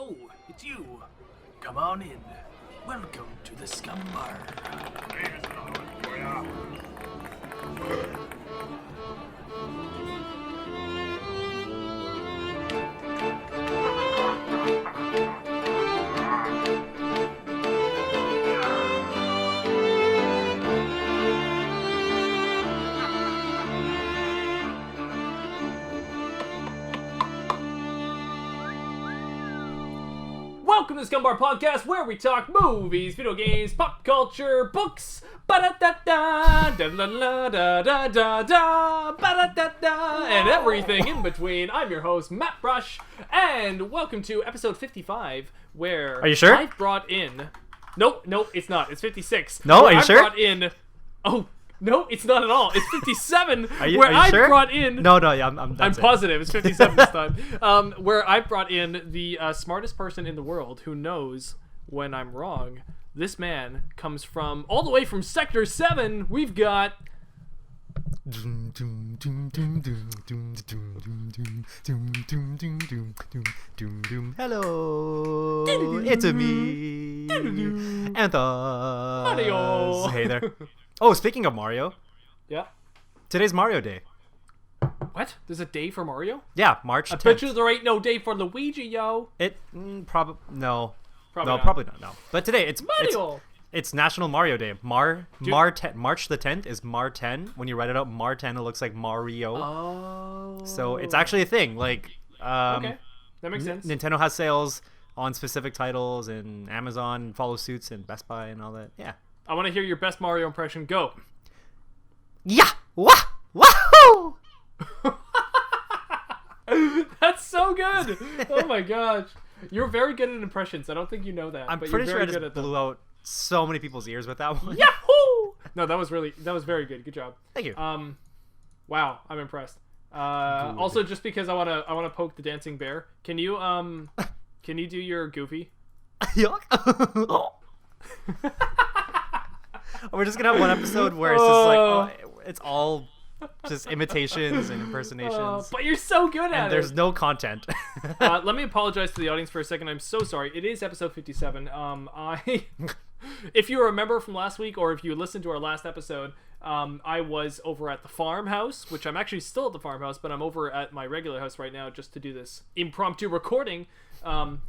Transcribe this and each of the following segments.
Oh, it's you. Come on in. Welcome to the Scumm Bar. Welcome to the Scumm Bar Podcast, where we talk movies, video games, pop culture, books, ba-da-da-da, da-la-la-da-da-da-da, ba-da-da-da, and everything in between. I'm your host, Mattbrush, and welcome to episode 55, where Are you sure? I've brought in... Nope, it's not. It's 56. No, are you I've sure? Brought in... Oh, no, it's not at all. It's 57, Are you I've sure? brought in... No, yeah, I'm positive it's 57 this time. Where I brought in the smartest person in the world who knows when I'm wrong. This man comes from all the way from Sector 7. We've got... Hello, it's me, Anth0z. Mario. Hey there. Oh, speaking of Mario, Yeah. today's Mario Day. What? There's a day for Mario? Yeah, March 10th. I bet you there ain't no day for Luigi, yo. Probably no. Probably not. Probably not. No. But today it's Mario. It's National Mario Day. March the 10th is Mar 10. When you write it out, Mar 10, it looks like Mario. Oh. So it's actually a thing. Like, Okay. That makes sense. Nintendo has sales on specific titles, and Amazon follows suits, and Best Buy and all that. Yeah. I want to hear your best Mario impression. Go. Yeah. Wah. Wahoo. That's so good. Oh my gosh. You're very good at impressions. I don't think you know that. I'm but pretty you're sure I very just good at them. blew out so many people's ears with that one. Yahoo! No, that was very good. Good job. Thank you. Wow, I'm impressed. Also, just because I wanna poke the dancing bear, can you do your Goofy? We're just gonna have one episode where it's just like it's all just imitations and impersonations. But you're so good at and there's no content. Let me apologize to the audience for a second. I'm so sorry. It is episode 57. If you remember from last week, or if you listened to our last episode, I was over at the farmhouse, which I'm actually still at the farmhouse, but I'm over at my regular house right now just to do this impromptu recording. So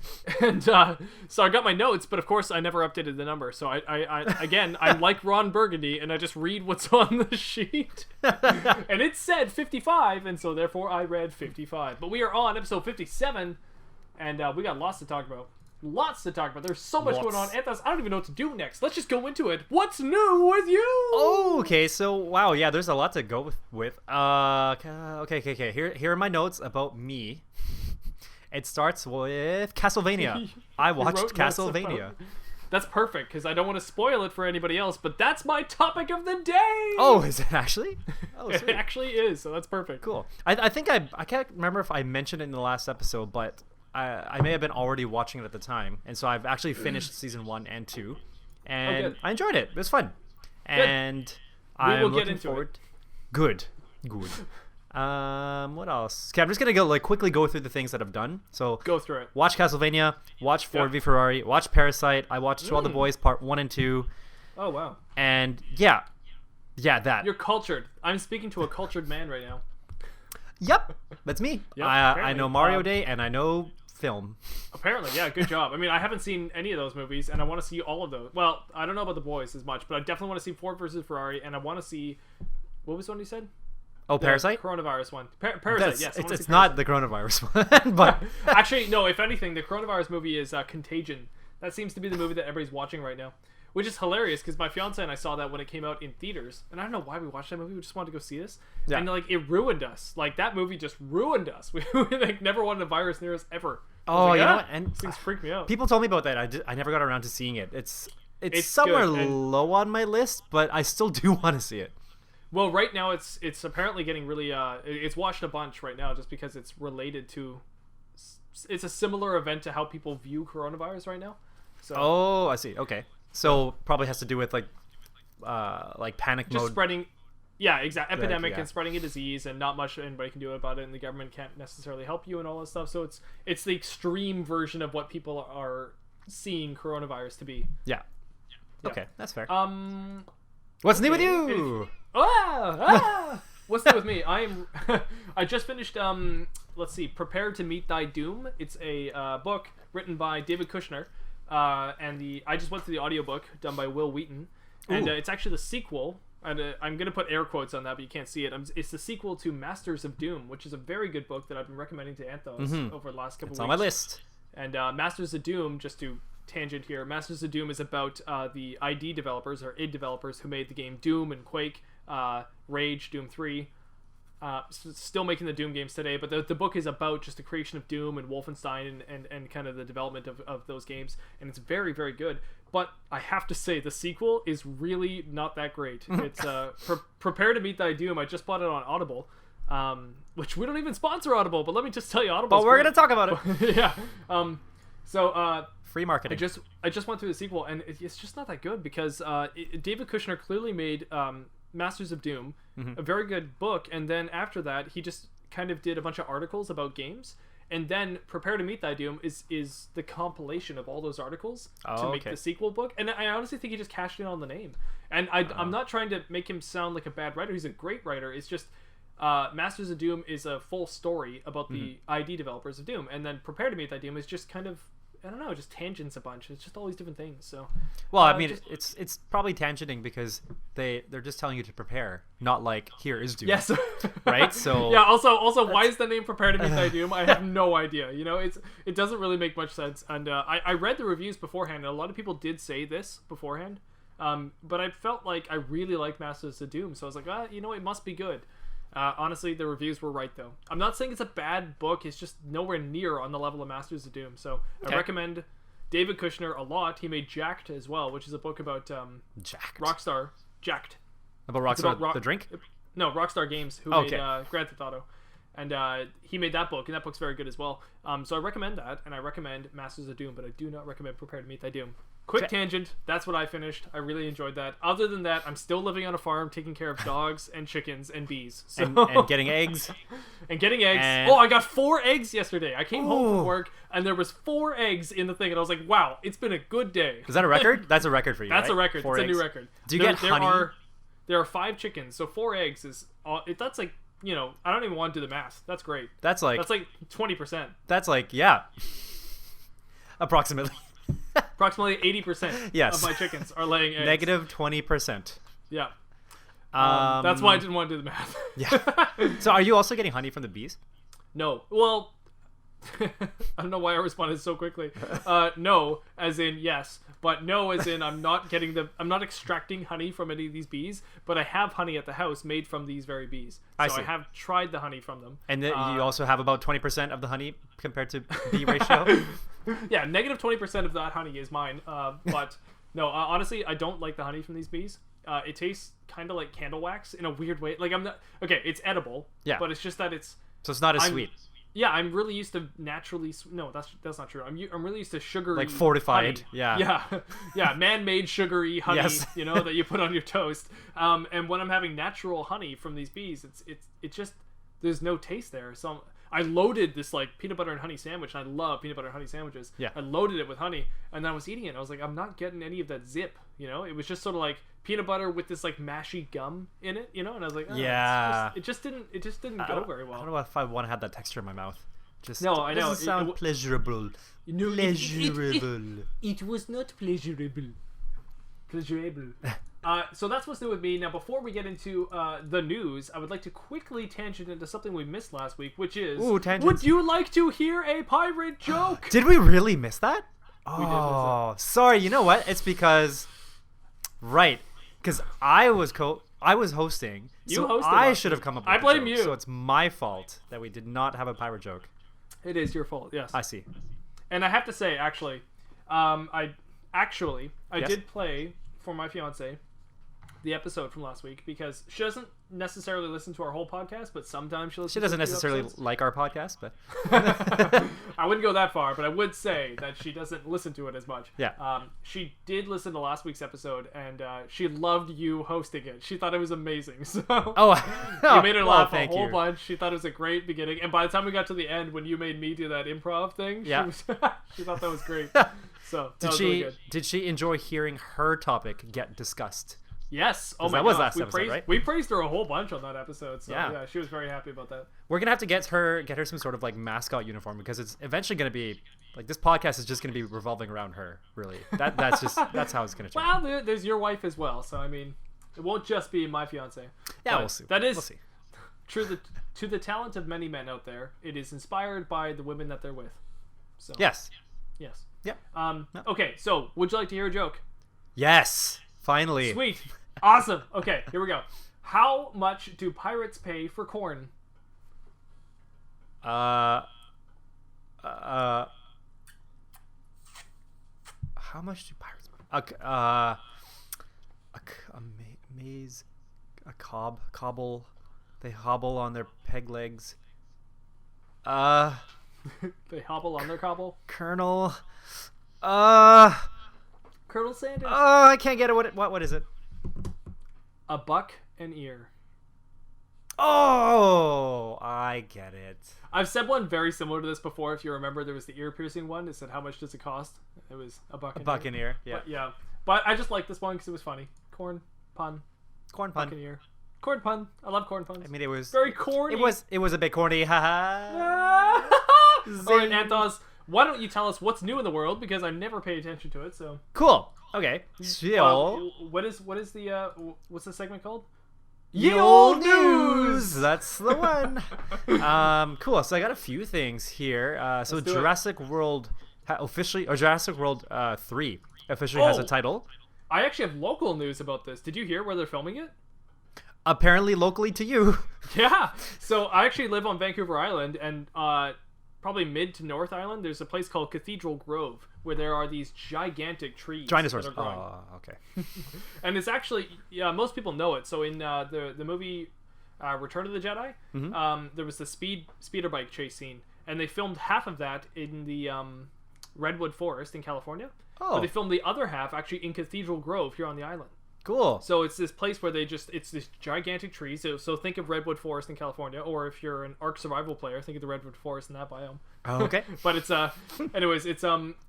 I got my notes, but of course I never updated the number. So I'm like Ron Burgundy, and I just read what's on the sheet. And it said 55, and so therefore I read 55. But we are on episode 57, and we got lots to talk about. There's so much going on. Anth0z, I don't even know what to do next. Let's just go into it. What's new with you? Oh, okay. So, wow, yeah, there's a lot to go with. Okay. Here are my notes about me. It starts with Castlevania. I watched Castlevania. That's perfect, because I don't want to spoil it for anybody else, but that's my topic of the day! Oh, is it actually? Oh, it sweet. actually is, so that's perfect. Cool. I think I can't remember if I mentioned it in the last episode, but I may have been already watching it at the time, and so I've actually finished season 1 and 2, and I enjoyed it. It was fun. And I'm looking forward. Good. What else? Okay, I'm just gonna quickly go through the things that I've done. So go through it. Watch Castlevania, watch Ford v Ferrari, watch Parasite. I watched To All the Boys Part 1 and 2. Oh wow. And yeah, that. You're cultured. I'm speaking to a cultured man right now. Yep, that's me. Yep, I know Mario Day and I know film. Apparently, yeah, good job. I mean, I haven't seen any of those movies, and I want to see all of those. Well, I don't know about The Boys as much, but I definitely want to see Ford versus Ferrari, and I want to see... What was the one you said? Oh, Parasite? Coronavirus one. Parasite, yes. It's not the coronavirus one, but... Actually, no, if anything, the coronavirus movie is Contagion. That seems to be the movie that everybody's watching right now. Which is hilarious, because my fiance and I saw that when it came out in theaters. And I don't know why we watched that movie, we just wanted to go see this. Yeah. And, it ruined us. That movie just ruined us. We never wanted a virus near us, ever. Oh, you know what? And these things freak me out. People told me about that. I never got around to seeing it. It's somewhere low on my list, but I still do want to see it. Well, right now it's apparently getting really it's watched a bunch right now just because it's related to it's a similar event to how people view coronavirus right now. So I see. Okay. So probably has to do with panic just mode. spreading Yeah, exactly. Epidemic yeah. and spreading a disease, and not much anybody can do about it, and the government can't necessarily help you and all that stuff. So it's the extreme version of what people are seeing coronavirus to be. Yeah. Okay, that's fair. What's new with you? What's new with me? I just finished. Let's see. Prepare to Meet Thy Doom. It's a book written by David Kushner, and I just went through the audiobook done by Will Wheaton, and it's actually the sequel. And I'm gonna put air quotes on that, but you can't see it. It's the sequel to Masters of Doom, which is a very good book that I've been recommending to Anth0z over the last couple weeks. It's on my list. And Masters of Doom, just to tangent here, Masters of Doom is about the id developers, or id developers, who made the game Doom and Quake, Rage, Doom 3, still making the Doom games today. But the book is about just the creation of Doom and Wolfenstein and kind of the development of those games, and it's very, very good. But I have to say, the sequel is really not that great. It's Prepare to Meet Thy Doom. I just bought it on Audible, which we don't even sponsor Audible, but let me just tell you, Audible. But we're gonna talk about it. Yeah. So free marketing. I just went through the sequel, and it's just not that good, because David Kushner clearly made Masters of Doom a very good book, and then after that he just kind of did a bunch of articles about games, and then Prepare to Meet Thy Doom is the compilation of all those articles to make the sequel book. And I honestly think he just cashed in on the name, and I'm not trying to make him sound like a bad writer. He's a great writer. It's just Masters of Doom is a full story about the id developers of Doom, and then Prepare to Meet Thy Doom is just kind of, I don't know, just tangents a bunch. It's just all these different things. So, well, I mean, it's probably tangenting because they're just telling you to prepare, not like, here is Doom. Yes. Right. So yeah. Also, why is the name Prepare to Meet Thy Doom? I have no idea. You know, it doesn't really make much sense. And I read the reviews beforehand, and a lot of people did say this beforehand. But I felt like I really liked Masters of Doom, so I was like, you know, it must be good. Honestly, the reviews were right, though. I'm not saying it's a bad book. It's just nowhere near on the level of Masters of Doom. So I recommend David Kushner a lot. He made Jacked as well, which is a book about Rockstar. Jacked. About Rockstar, the drink? No, Rockstar Games, who made Grand Theft Auto. And he made that book, and that book's very good as well. So I recommend that, and I recommend Masters of Doom, but I do not recommend Prepare to Meet Thy Doom. Quick tangent. That's what I finished. I really enjoyed that. Other than that, I'm still living on a farm, taking care of dogs and chickens and bees. So... And getting eggs. And getting eggs. And... Oh, I got 4 eggs yesterday. I came home from work, and there was 4 eggs in the thing, and I was like, wow, it's been a good day. Is that a record? That's a record for you, That's right? a record. 4 it's eggs. A new record. Do you get honey? There are 5 chickens, so 4 eggs is... That's like... You know, I don't even want to do the math. That's great. That's like 20%. That's like, yeah. Approximately 80% of my chickens are laying eggs. Negative 20%. Yeah. That's why I didn't want to do the math. Yeah. So are you also getting honey from the bees? No. Well, I don't know why I responded so quickly. No, as in yes, but no, as in I'm not extracting honey from any of these bees, but I have honey at the house made from these very bees. So I have tried the honey from them. And then you also have about 20% of the honey compared to bee ratio? Yeah, negative 20% of that honey is mine. But no, honestly, I don't like the honey from these bees. It tastes kind of like candle wax in a weird way. Like it's edible. Yeah. But it's just that so it's not as sweet. Yeah, I'm really used to naturally. No, that's not true. I'm really used to sugary, like fortified. Honey. Yeah, man-made sugary honey. Yes. You know, that you put on your toast. And when I'm having natural honey from these bees, it's just there's no taste there. So I loaded this like peanut butter and honey sandwich, and I love peanut butter and honey sandwiches. Yeah. I loaded it with honey, and then I was eating it, and I was like, I'm not getting any of that zip. You know, it was just sort of like peanut butter with this like mashy gum in it. You know, and I was like, it just didn't go very well. I don't know if I want to have that texture in my mouth. Just no, I know. Doesn't sound pleasurable. No, pleasurable. It was not pleasurable. So that's what's new with me. Now, before we get into the news, I would like to quickly tangent into something we missed last week, which is, would you like to hear a pirate joke? Did we really miss that? We did miss it. Sorry. You know what? It's because, because I was hosting, so I should have come up with I blame joke, you. So it's my fault that we did not have a pirate joke. It is your fault, yes. I see. And I have to say, actually, I did play for my fiance the episode from last week because she doesn't necessarily listen to our whole podcast, but sometimes she listens. She doesn't to necessarily episodes. like our podcast, but I wouldn't go that far, but I would say that she doesn't listen to it as much. Yeah. She did listen to last week's episode, and she loved you hosting it. She thought it was amazing. So you made her laugh a whole bunch. She thought it was a great beginning, and by the time we got to the end, when you made me do that improv thing, she thought that was great. So that was really good. Did she enjoy hearing her topic get discussed? Yes. Oh my that was gosh. last episode, right? We praised her a whole bunch on that episode. So yeah, she was very happy about that. We're gonna have to get her some sort of like mascot uniform because it's eventually gonna be like this podcast is just gonna be revolving around her. Really, that's how it's gonna turn. Well, there's your wife as well. So I mean, it won't just be my fiance. Yeah, but we'll see. That is we'll see. True. To the talent of many men out there, it is inspired by the women that they're with. So yes. Yes. Yep. Okay. So, would you like to hear a joke? Yes. Finally. Sweet. Awesome. Okay, here we go. How much do pirates pay for corn? How much do pirates cobble, they hobble on their peg legs. They hobble on their cobble? Colonel Sanders. I can't get it. What is it? A buck an ear. Oh, I get it. I've said one very similar to this before. If you remember, there was the ear piercing one. It said, how much does it cost? It was a buck an ear. Yeah. But I just like this one because it was funny. Corn pun. Corn pun. Buck an ear. Corn pun. I love corn puns. I mean, it was very corny. It was a bit corny. Haha. All right, Anth0z, why don't you tell us what's new in the world, because I never pay attention to it. So cool. Okay. So what's the segment called? Ye Olde News. That's the one. Cool. So I got a few things here. So Jurassic World Jurassic World 3 officially has a title. I actually have local news about this. Did you hear where they're filming it? Apparently locally to you. Yeah. So I actually live on Vancouver Island, and probably mid to North Island, there's a place called Cathedral Grove where there are these gigantic trees. Dinosaurs. That are growing. Oh, okay. And it's actually, most people know it. So in the movie Return of the Jedi, there was the speeder bike chase scene, and they filmed half of that in the Redwood Forest in California. Oh. But they filmed the other half actually in Cathedral Grove here on the island. Cool. So it's this place where it's this gigantic tree. So think of Redwood Forest in California, or if you're an Ark Survival player, think of the Redwood Forest in that biome. Oh, okay. But it's anyways, it's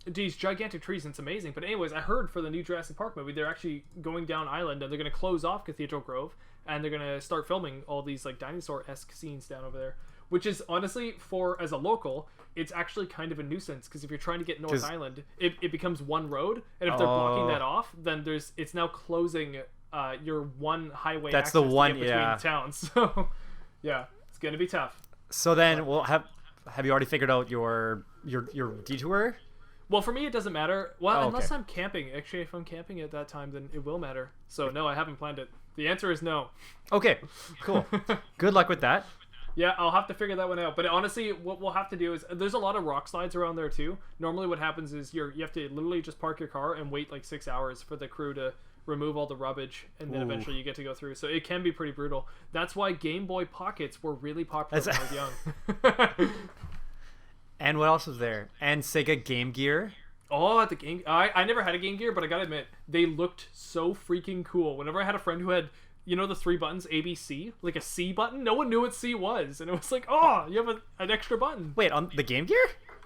these gigantic trees, and it's amazing. But anyways, I heard for the new Jurassic Park movie, they're actually going down island, and they're going to close off Cathedral Grove, and they're going to start filming all these like dinosaur-esque scenes down over there. Which is honestly, as a local, it's actually kind of a nuisance, because if you're trying to get North Island, it becomes one road, and if they're blocking that off, then it's now closing your one highway. That's the one, to get between towns. So yeah, it's gonna be tough. So then, have you already figured out your detour? Well, for me, it doesn't matter. Well, unless I'm camping. Actually, if I'm camping at that time, then it will matter. So no, I haven't planned it. The answer is no. Okay, cool. Good luck with that. Yeah, I'll have to figure that one out. But honestly, what we'll have to do is, there's a lot of rock slides around there too. Normally what happens is you have to literally just park your car and wait like 6 hours for the crew to remove all the rubbish, and then eventually you get to go through. So it can be pretty brutal. That's why Game Boy Pockets were really popular when I was young. And what else was there? And Sega Game Gear. Oh, at the Game... I never had a Game Gear, but I gotta admit, they looked so freaking cool. Whenever I had a friend who had... You know the 3 buttons, A, B, C? Like a C button? No one knew what C was. And it was like, oh, you have an extra button. Wait, on the Game Gear?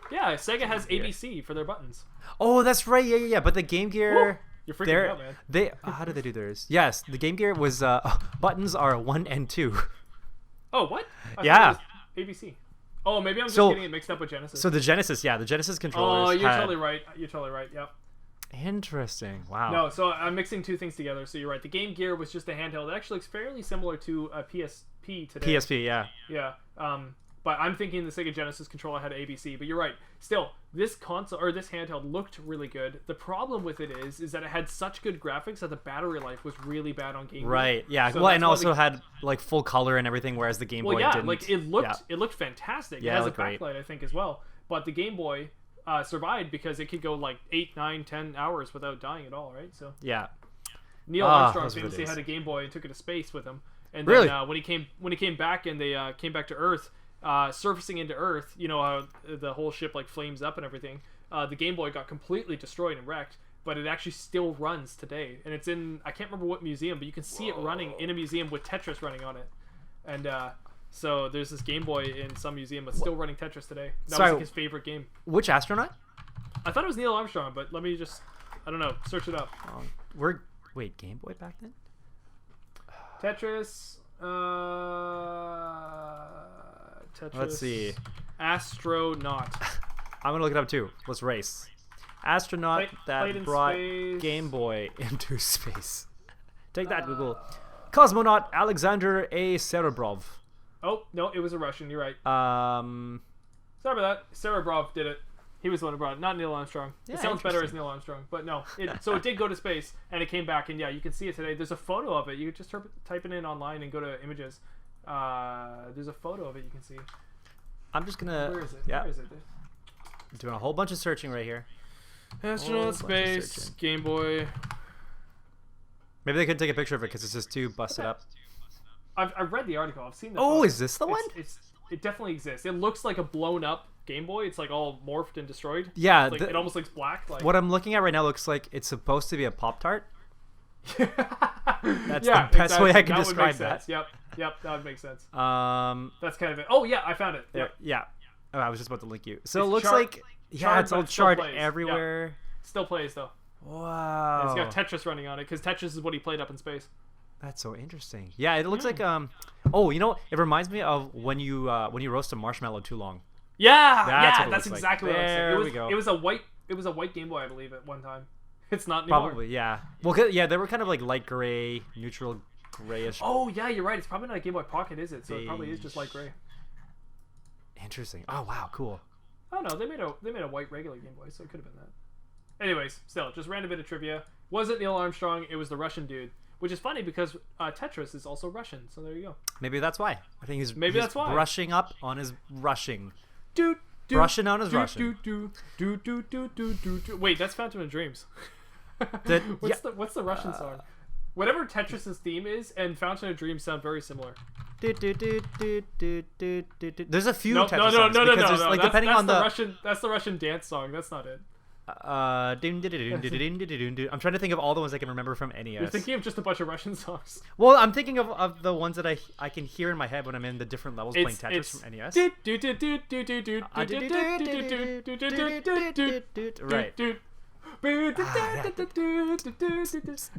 Yeah, Sega has A, B, C for their buttons. Oh, that's right. Yeah. But the Game Gear... Woo! You're freaking out, man. How did they do theirs? Yes, the Game Gear was... buttons are 1 and 2. Oh, what? Yeah. A, B, C. Oh, maybe I'm just getting it mixed up with Genesis. So the Genesis controllers... Oh, you're totally right. You're totally right, yep. Interesting. Wow. No, so I'm mixing two things together. So you're right. The Game Gear was just a handheld. It actually looks fairly similar to a PSP today. PSP, yeah. Yeah. But I'm thinking the Sega Genesis controller had ABC. But you're right. Still, this console or this handheld looked really good. The problem with it is that it had such good graphics that the battery life was really bad on Game Gear. Right. Yeah. So and also had like full color and everything, whereas the Game Boy didn't. Like it looked fantastic. Yeah, it has a backlight, I think, as well. But the Game Boy survived because it could go like 8, 9, 10 hours without dying at all, right? So yeah. Neil Armstrong those were the famously days. had a Game Boy and took it to space with him. And Really? then when he came back and they came back to Earth, surfacing into Earth, you know how the whole ship like flames up and everything. The Game Boy got completely destroyed and wrecked, but it actually still runs today. And it's in, I can't remember what museum, but you can see it running in a museum with Tetris running on it. And so there's this Game Boy in some museum that's still running Tetris today. That was like his favorite game. Which astronaut? I thought it was Neil Armstrong, but let me just, I don't know, search it up. Wait, Game Boy back then? Tetris. Tetris. Let's see. Astronaut. I'm gonna look it up too. Let's race. Astronaut Played that in brought space. Game Boy into space. Take that, Google. Cosmonaut Alexander A. Serebrov. Oh, no, it was a Russian. You're right. Sorry about that. Serebrov did it. He was the one who brought it, not Neil Armstrong. Yeah, it sounds better as Neil Armstrong, but no. So it did go to space, and it came back, and yeah, you can see it today. There's a photo of it. You could just type it in online and go to images. There's a photo of it you can see. I'm just gonna. Where is it? Yeah. Where is it? Doing a whole bunch of searching right here. Astronaut space, Game Boy. Maybe they couldn't take a picture of it because it's just too busted up. I've read the article. I've seen the Oh, photo. is this the one? It definitely exists. It looks like a blown up Game Boy. It's like all morphed and destroyed. Yeah, Like, it almost looks black. Like what I'm looking at right now looks like it's supposed to be a Pop-Tart. That's yeah, the best way I can that would describe make that. sense. Yep, that would make sense. That's kind of it. Oh yeah, I found it. there. Yep. Yeah. Oh, I was just about to link you. So It's it looks charred- like it's charred, all but it still charred plays. everywhere. Still plays though. Wow. It's got Tetris running on it because Tetris is what he played up in space. That's so interesting. Yeah, it looks like Oh, you know, it reminds me of when you roast a marshmallow too long. Yeah, That's what it that's looks like. exactly what There it was. we go. It was a white Game Boy, I believe, at one time. It's not anymore. Probably, yeah. Well, yeah, they were kind of like light gray, neutral grayish. Oh yeah, you're right. It's probably not a Game Boy Pocket, is it? So it probably is just light gray. Interesting. Oh wow, cool. Oh no, they made a white regular Game Boy, so it could have been that. Anyways, still, just random bit of trivia. Wasn't Neil Armstrong? It was the Russian dude, which is funny because Tetris is also Russian. So there you go. Maybe that's why. I think he's that's why. brushing up on his rushing. Dude, Brushing on his Russian. Wait, that's Phantom of Dreams. What's the Russian song? Whatever Tetris's theme is and Fountain of Dreams sound very similar. There's a few No, Tetris no, songs. no. Like, depending on that's the Russian dance song. That's not it. I'm trying to think of all the ones I can remember from NES. You're thinking of just a bunch of Russian songs. Well, I'm thinking of the ones that I can hear in my head when I'm in the different levels playing Tetris from NES. Right.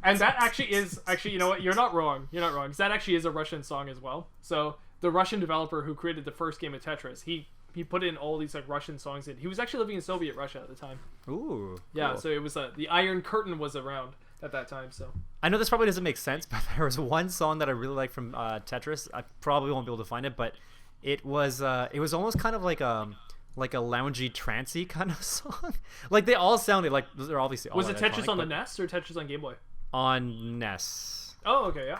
And that actually is you know what, you're not wrong because that actually is a Russian song as well. So the Russian developer who created the first game of Tetris, he put in all these like Russian songs in. He was actually living in Soviet Russia at the time. Ooh, yeah, cool. so it was the Iron Curtain was around at that time. So I know this probably doesn't make sense, but there was one song that I really liked from Tetris. I probably won't be able to find it, but it was almost kind of like a loungy, trancey kind of song. Like they all sounded like they're obviously all was it Tetris iconic, on the NES or Tetris on Game Boy? On NES. Oh, okay, yeah.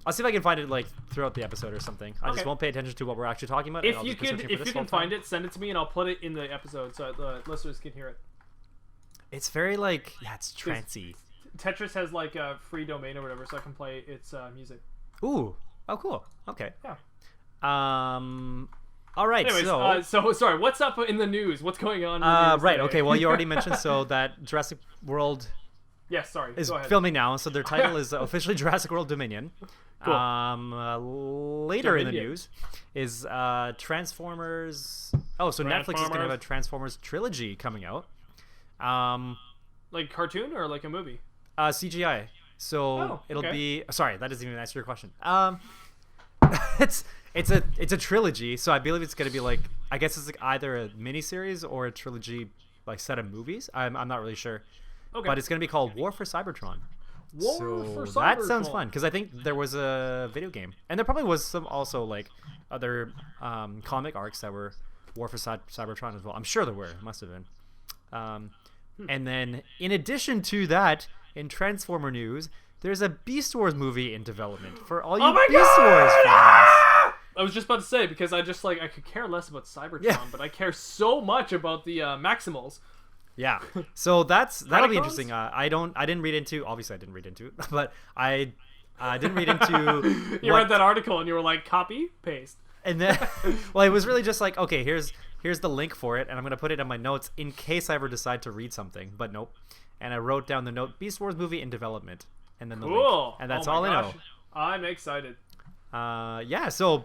I'll see if I can find it like throughout the episode or something. I just Okay. won't pay attention to what we're actually talking about. If you can find it, send it to me and I'll put it in the episode so the listeners can hear it. It's very like it's trancey. Tetris has like a free domain or whatever, so I can play its music. Ooh. Oh, cool. Okay. Yeah. All right. Anyways, so sorry. What's up in the news? What's going on? In the news right. today? Okay. Well, you already mentioned that Jurassic World Yes. Sorry. is Go ahead. filming now, so their title is officially Jurassic World Dominion. Cool. Later in the Dominion. news is Transformers. Oh, so Netflix is gonna have a Transformers trilogy coming out. Like cartoon or like a movie? CGI. So it'll okay. be. Sorry, that doesn't even answer your question. It's a trilogy, so I believe it's gonna be like, I guess it's like either a miniseries or a trilogy like set of movies. I'm not really sure. Okay. But it's gonna be called War for Cybertron. War for Cybertron. That sounds fun because I think there was a video game, and there probably was some also like other comic arcs that were War for Cybertron as well. I'm sure there were. Must have been. And then in addition to that, in Transformer news, there's a Beast Wars movie in development for all you Beast Wars fans. I was just about to say, because I could care less about Cybertron, Yeah. but I care so much about the Maximals. Yeah. So that'll be Retcons? interesting. I didn't read into, obviously I didn't read into, but I didn't read into You read that article and you were like, copy, paste. and then well, it was really just like, okay, here's the link for it, and I'm gonna put it in my notes in case I ever decide to read something. But nope. And I wrote down the note: Beast Wars movie in development, and then the link. And that's all I know. I'm excited. Yeah. So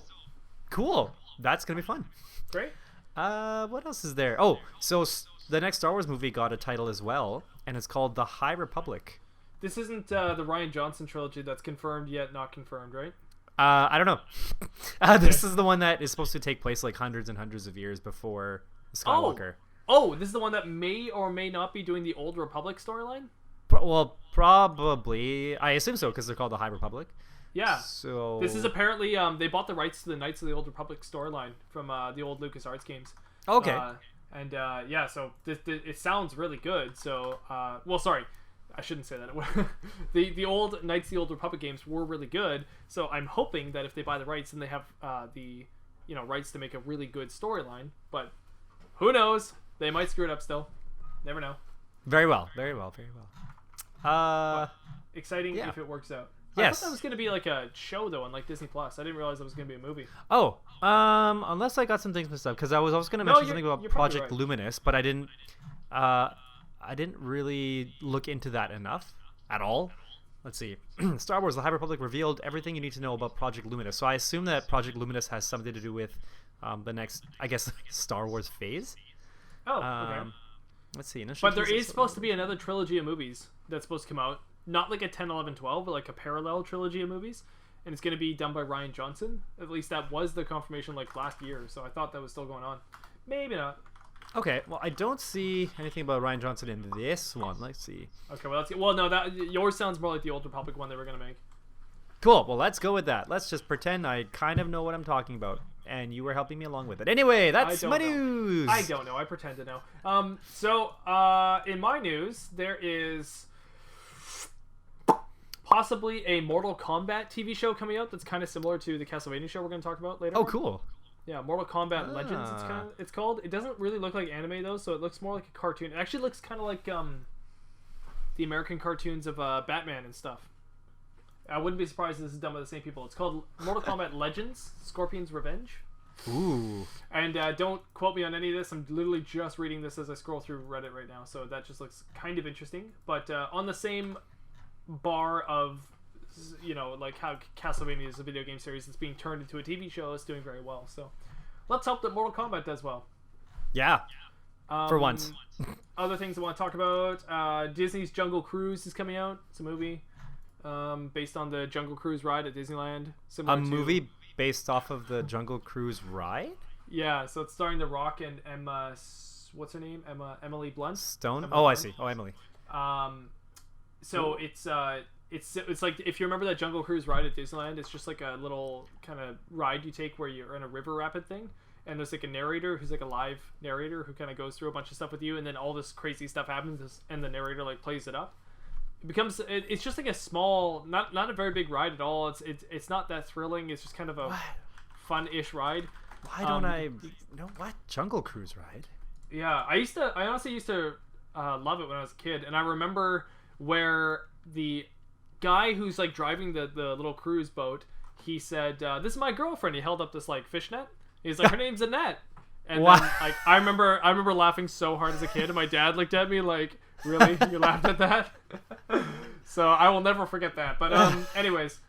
cool. That's gonna be fun. Great. What else is there? Oh, so the next Star Wars movie got a title as well, and it's called The High Republic. This isn't the Rian Johnson trilogy that's confirmed yet not confirmed, right? I don't know. This is the one that is supposed to take place like hundreds and hundreds of years before Skywalker. Oh, this is the one that may or may not be doing the Old Republic storyline? Well, probably. I assume so because they're called the High Republic. Yeah. So this is apparently they bought the rights to the Knights of the Old Republic storyline from the old LucasArts games. Okay. Yeah, so it sounds really good. So, well, sorry, I shouldn't say that. The old Knights of the Old Republic games were really good. So I'm hoping that if they buy the rights, then they have the rights to make a really good storyline. But who knows? They might screw it up still. Never know. Very well. Exciting yeah. if it works out. Yes. I thought that was going to be like a show though on like Disney Plus. I didn't realize it was going to be a movie. Oh, unless I got some things mixed up, because I was going to mention something about Project right. Luminous, but I didn't really look into that enough at all. Let's see. Star Wars: The High Republic revealed everything you need to know about Project Luminous. So I assume that Project Luminous has something to do with the next, I guess, Star Wars phase. Oh, okay. Let's see. But there is supposed to be another trilogy of movies that's supposed to come out. Not like a 10, 11, 12, but like a parallel trilogy of movies. And it's going to be done by Rian Johnson. At least that was the confirmation like last year. So I thought that was still going on. Maybe not. Okay, well, I don't see anything about Rian Johnson in this one. Let's see. Okay, well, no, that yours sounds more like the Old Republic one they were going to make. Cool. Well, let's go with that. Let's just pretend I kind of know what I'm talking about, and you were helping me along with it. Anyway, that's my news. I don't know. I pretend to know. So in my news, there is possibly a Mortal Kombat TV show coming out that's kind of similar to the Castlevania show we're going to talk about later. Oh, cool. Yeah, Mortal Kombat Legends. It's called. It doesn't really look like anime though, so it looks more like a cartoon. It actually looks kind of like the American cartoons of Batman and stuff. I wouldn't be surprised if this is done by the same people. It's called Mortal Kombat Legends: Scorpion's Revenge. Ooh. And don't quote me on any of this. I'm literally just reading this as I scroll through Reddit right now, so that just looks kind of interesting. But on the same bar of, like how Castlevania is a video game series that's being turned into a TV show, it's doing very well. So let's hope that Mortal Kombat does well. Yeah. For once. Other things I want to talk about. Disney's Jungle Cruise is coming out. It's a movie based on the Jungle Cruise ride at Disneyland. Movie based off of the Jungle Cruise ride? Yeah, so it's starring The Rock and Emma. What's her name? Emily Blunt. Stone. Emma Oh, Blunt. I see. Oh, Emily. So it's like if you remember that Jungle Cruise ride at Disneyland, it's just like a little kind of ride you take where you're in a river rapid thing, and there's like a narrator who's like a live narrator who kind of goes through a bunch of stuff with you, and then all this crazy stuff happens, and the narrator like plays it up. It's just like a small, not a very big ride at all. It's not that thrilling. It's just kind of a fun-ish ride. Why don't I know what Jungle Cruise ride? Yeah, I honestly used to love it when I was a kid, and I remember where the guy who's like driving the little cruise boat, he said, "This is my girlfriend." He held up this like fishnet. He's like, "Her name's Annette." And then, like I remember laughing so hard as a kid, and my dad looked at me like, "Really? You laughed at that?" So I will never forget that. But anyways,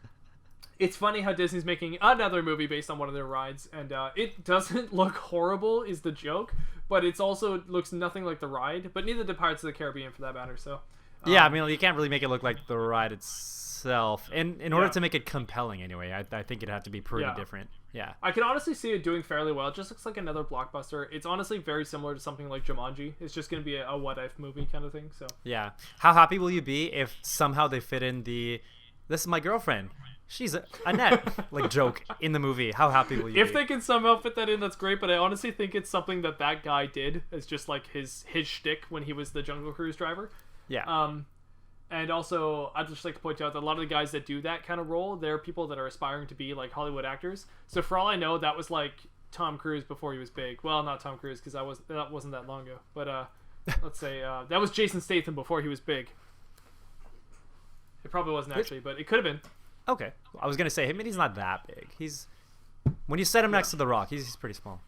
it's funny how Disney's making another movie based on one of their rides, and it doesn't look horrible is the joke, but it's also looks nothing like the ride. But neither did Pirates of the Caribbean for that matter. So yeah, I mean, you can't really make it look like the ride itself. In order to make it compelling, anyway, I think it'd have to be pretty different. Yeah. I can honestly see it doing fairly well. It just looks like another blockbuster. It's honestly very similar to something like Jumanji. It's just going to be a what-if movie kind of thing. So yeah. How happy will you be if somehow they fit in this is my girlfriend, she's Annette, like joke in the movie? How happy will you be? If they can somehow fit that in, that's great. But I honestly think it's something that guy did as just like his shtick when he was the Jungle Cruise driver. Yeah. And also, I'd just like to point out that a lot of the guys that do that kind of role, they're people that are aspiring to be like Hollywood actors. So for all I know, that was like Tom Cruise before he was big. Well, not Tom Cruise because that wasn't that long ago. But let's say that was Jason Statham before he was big. It probably wasn't actually, but it could have been. Okay, I was gonna say, I mean, he's not that big. When you set him next to The Rock, he's pretty small.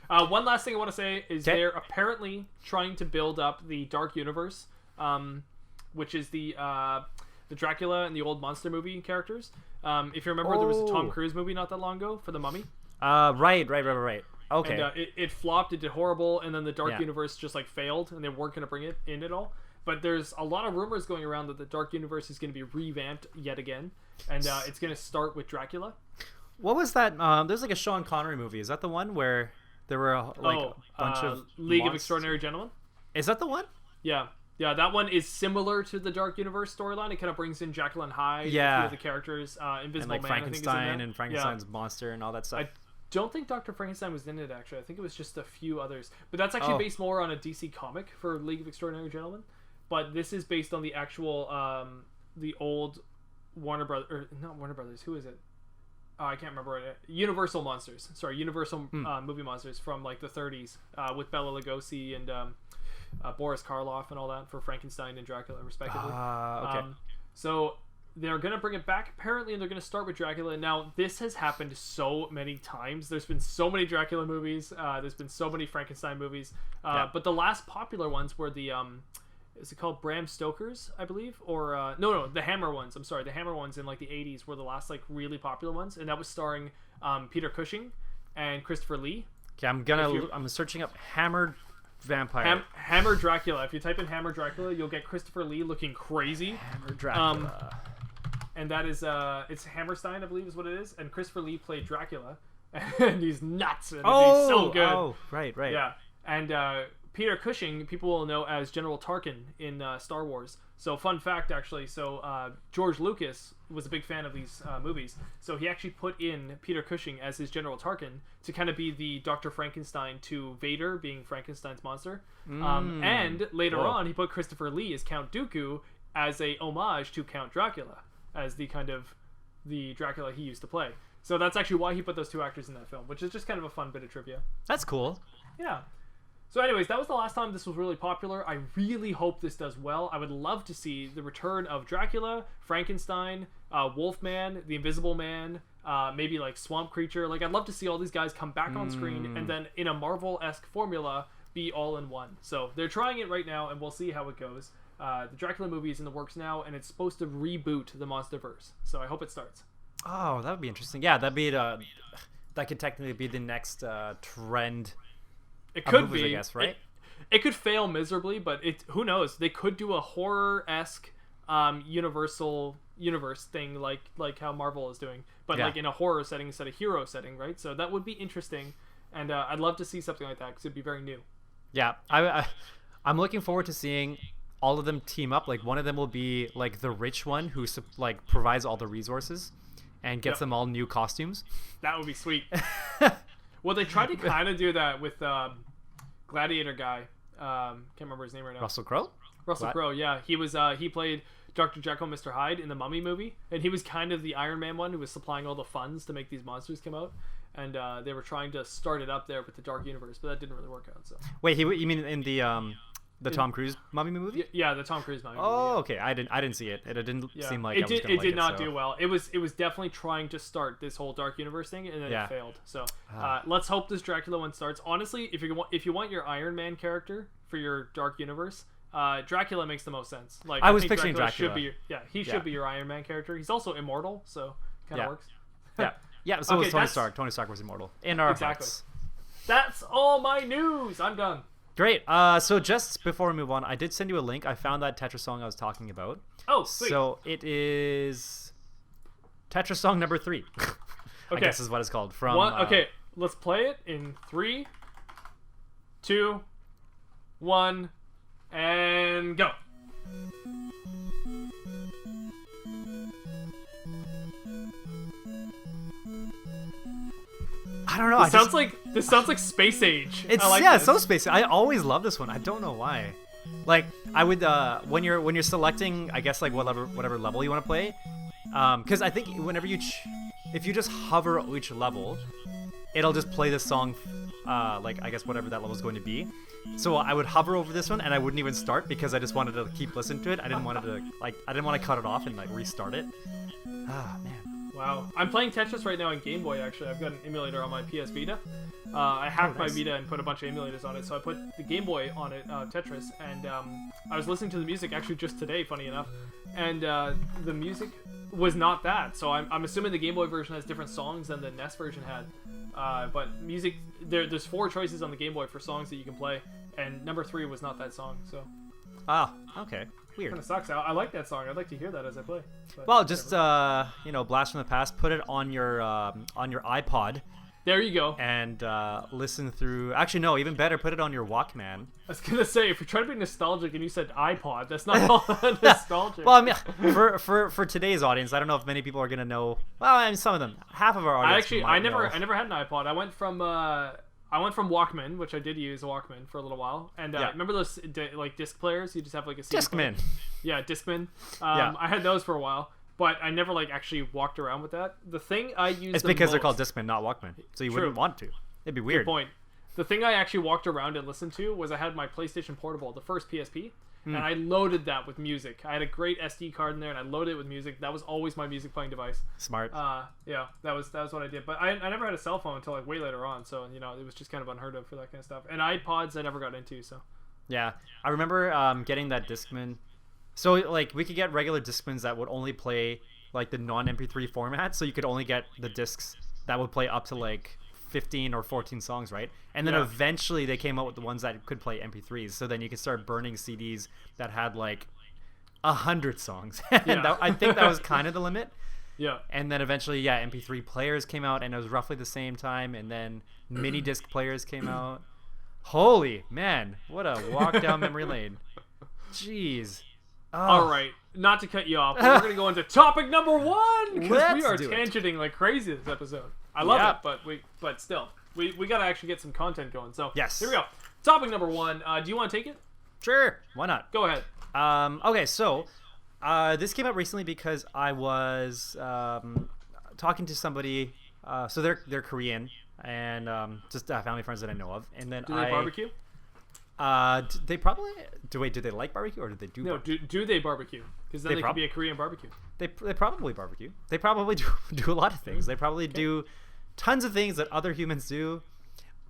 One last thing I want to say is they're apparently trying to build up the Dark Universe, which is the Dracula and the old monster movie characters. If you remember, there was a Tom Cruise movie not that long ago for The Mummy. Right. Okay. And it flopped, it did horrible, and then the Dark Universe just like failed, and they weren't going to bring it in at all. But there's a lot of rumors going around that the Dark Universe is going to be revamped yet again, and it's going to start with Dracula. What was that? There's like a Sean Connery movie. Is that the one where there were a bunch of League of Extraordinary Gentlemen? Is that the one? Yeah. Yeah, that one is similar to the Dark Universe storyline. It kind of brings in Jekyll and Hyde, a few of the characters, Invisible and Man, Frankenstein, I think, is in and Frankenstein's monster and all that stuff. I don't think Dr. Frankenstein was in it, actually. I think it was just a few others. But that's actually based more on a DC comic for League of Extraordinary Gentlemen. But this is based on the actual, the old Warner Brothers, or not Warner Brothers, who is it? I can't remember it. Universal Monsters. Sorry, Universal movie monsters from like the 30s with Bela Lugosi and Boris Karloff and all that for Frankenstein and Dracula, respectively. Okay. So they're going to bring it back, apparently, and they're going to start with Dracula. Now, this has happened so many times. There's been so many Dracula movies. There's been so many Frankenstein movies. But the last popular ones were the... is it called Bram Stoker's, I believe? Or, no, the Hammer ones. I'm sorry, the Hammer ones in, like, the 80s were the last, like, really popular ones. And that was starring Peter Cushing and Christopher Lee. Okay, I'm searching up Hammered Vampire. Hammer Dracula. If you type in Hammer Dracula, you'll get Christopher Lee looking crazy. Hammer Dracula. And that is, it's Hammerstein, I believe is what it is. And Christopher Lee played Dracula. And he's nuts. And he's so good. Oh, right. Yeah. And, Peter Cushing, people will know as General Tarkin in Star Wars. So, fun fact, actually. So, George Lucas was a big fan of these movies. So, he actually put in Peter Cushing as his General Tarkin to kind of be the Dr. Frankenstein to Vader, being Frankenstein's monster. And later on, he put Christopher Lee as Count Dooku as a homage to Count Dracula, as the kind of the Dracula he used to play. So, that's actually why he put those two actors in that film, which is just kind of a fun bit of trivia. That's cool. Yeah. So anyways, that was the last time this was really popular. I really hope this does well. I would love to see the return of Dracula, Frankenstein, Wolfman, the Invisible Man, maybe like Swamp Creature. Like, I'd love to see all these guys come back on screen and then in a Marvel-esque formula be all in one. So they're trying it right now, and we'll see how it goes. The Dracula movie is in the works now, and it's supposed to reboot the Monsterverse. So I hope it starts. Oh, that would be interesting. Yeah, that could technically be the next trend. It could movies, be, I guess, right? It could fail miserably, but who knows? They could do a horror-esque universal universe thing, like how Marvel is doing, but like in a horror setting instead of hero setting, right? So that would be interesting, and I'd love to see something like that because it'd be very new. Yeah, I'm looking forward to seeing all of them team up. Like, one of them will be like the rich one who like provides all the resources and gets them all new costumes. That would be sweet. Well, they tried to kind of do that with Gladiator guy. Can't remember his name right now. Russell Crowe? Russell Crowe, yeah. He was he played Dr. Jekyll and Mr. Hyde in the Mummy movie, and he was kind of the Iron Man one who was supplying all the funds to make these monsters come out. And they were trying to start it up there with the Dark Universe, but that didn't really work out. So wait, you mean in the Tom Cruise Mummy movie? Yeah, the Tom Cruise Mummy movie. Oh, okay. I didn't see it. It didn't seem like it did not do well. It was definitely trying to start this whole Dark Universe thing, and then it failed. So let's hope this Dracula one starts. Honestly, if you want your Iron Man character for your Dark Universe, Dracula makes the most sense. Like, I was picturing Dracula. Should be your Iron Man character. He's also immortal, so kind of works. Yeah. So was Tony Stark. Tony Stark was immortal in our hearts. That's all my news. I'm done. Great. So just before we move on, I did send you a link. I found that Tetris song I was talking about. Oh, sweet. So it is Tetris song number 3. I guess is what it's called. Okay, let's play it in 3, 2, 1, and go. I don't know. This sounds like Space Age. It's so Space Age. I always love this one. I don't know why. Like, I would when you're selecting, I guess, like whatever level you want to play, because I think whenever if you just hover each level, it'll just play this song like I guess whatever that level is going to be. So I would hover over this one and I wouldn't even start because I just wanted to keep listening to it. I didn't want to cut it off and like restart it. Ah, man. Wow. I'm playing Tetris right now on Game Boy, actually. I've got an emulator on my PS Vita. I hacked my Vita and put a bunch of emulators on it, so I put the Game Boy on it, Tetris, and I was listening to the music actually just today, funny enough, and the music was not that, so I'm assuming the Game Boy version has different songs than the NES version had. But music, there's 4 choices on the Game Boy for songs that you can play, and number 3 was not that song, so... Ah, okay. Weird. Kind of sucks. I like that song. I'd like to hear that as I play. Well, just blast from the past. Put it on your iPod. There you go. And listen through. Actually, no. Even better, put it on your Walkman. I was gonna say, if you're trying to be nostalgic and you said iPod, that's not all that nostalgic. Well, I mean, for today's audience, I don't know if many people are gonna know. Well, I mean, some of them. Half of our audience. I never had an iPod. I went from Walkman, which I did use a Walkman for a little while, and remember those like disc players? You just have like a CD Discman. Yeah, Discman. I had those for a while, but I never like actually walked around with that. The thing I used it's because they're called Discman, not Walkman, so you wouldn't want to. It'd be weird. Good point. The thing I actually walked around and listened to was I had my PlayStation Portable, the first PSP, and I loaded that with music. I had a great SD card in there, and I loaded it with music. That was always my music playing device. Smart. Yeah, that was what I did. But I never had a cell phone until like way later on, so it was just kind of unheard of for that kind of stuff. And iPods I never got into, so. Yeah, I remember getting that Discman. So like we could get regular Discmans that would only play like the non-MP3 format, so you could only get the discs that would play up to like 15 or 14 songs, right? And then eventually they came out with the ones that could play MP3s, so then you could start burning CDs that had like 100 songs. And I think that was kind of the limit. Yeah. And then eventually, MP3 players came out, and it was roughly the same time, and then mini disc players came out. Holy man, what a walk down memory lane. Jeez. Oh. All right, not to cut you off, but we're going to go into topic number 1, because we are tangenting like crazy this episode. I love it, but still, we got to actually get some content going. So yes, here we go. Topic number 1. Do you want to take it? Sure, why not? Go ahead. Okay, so this came out recently because I was talking to somebody. So they're Korean and just family friends that I know of. And then do they barbecue? They probably do. Wait, do they like barbecue or do they do? No, do they barbecue? Because then they could be a Korean barbecue. They probably barbecue. They probably do a lot of things. They probably do tons of things that other humans do,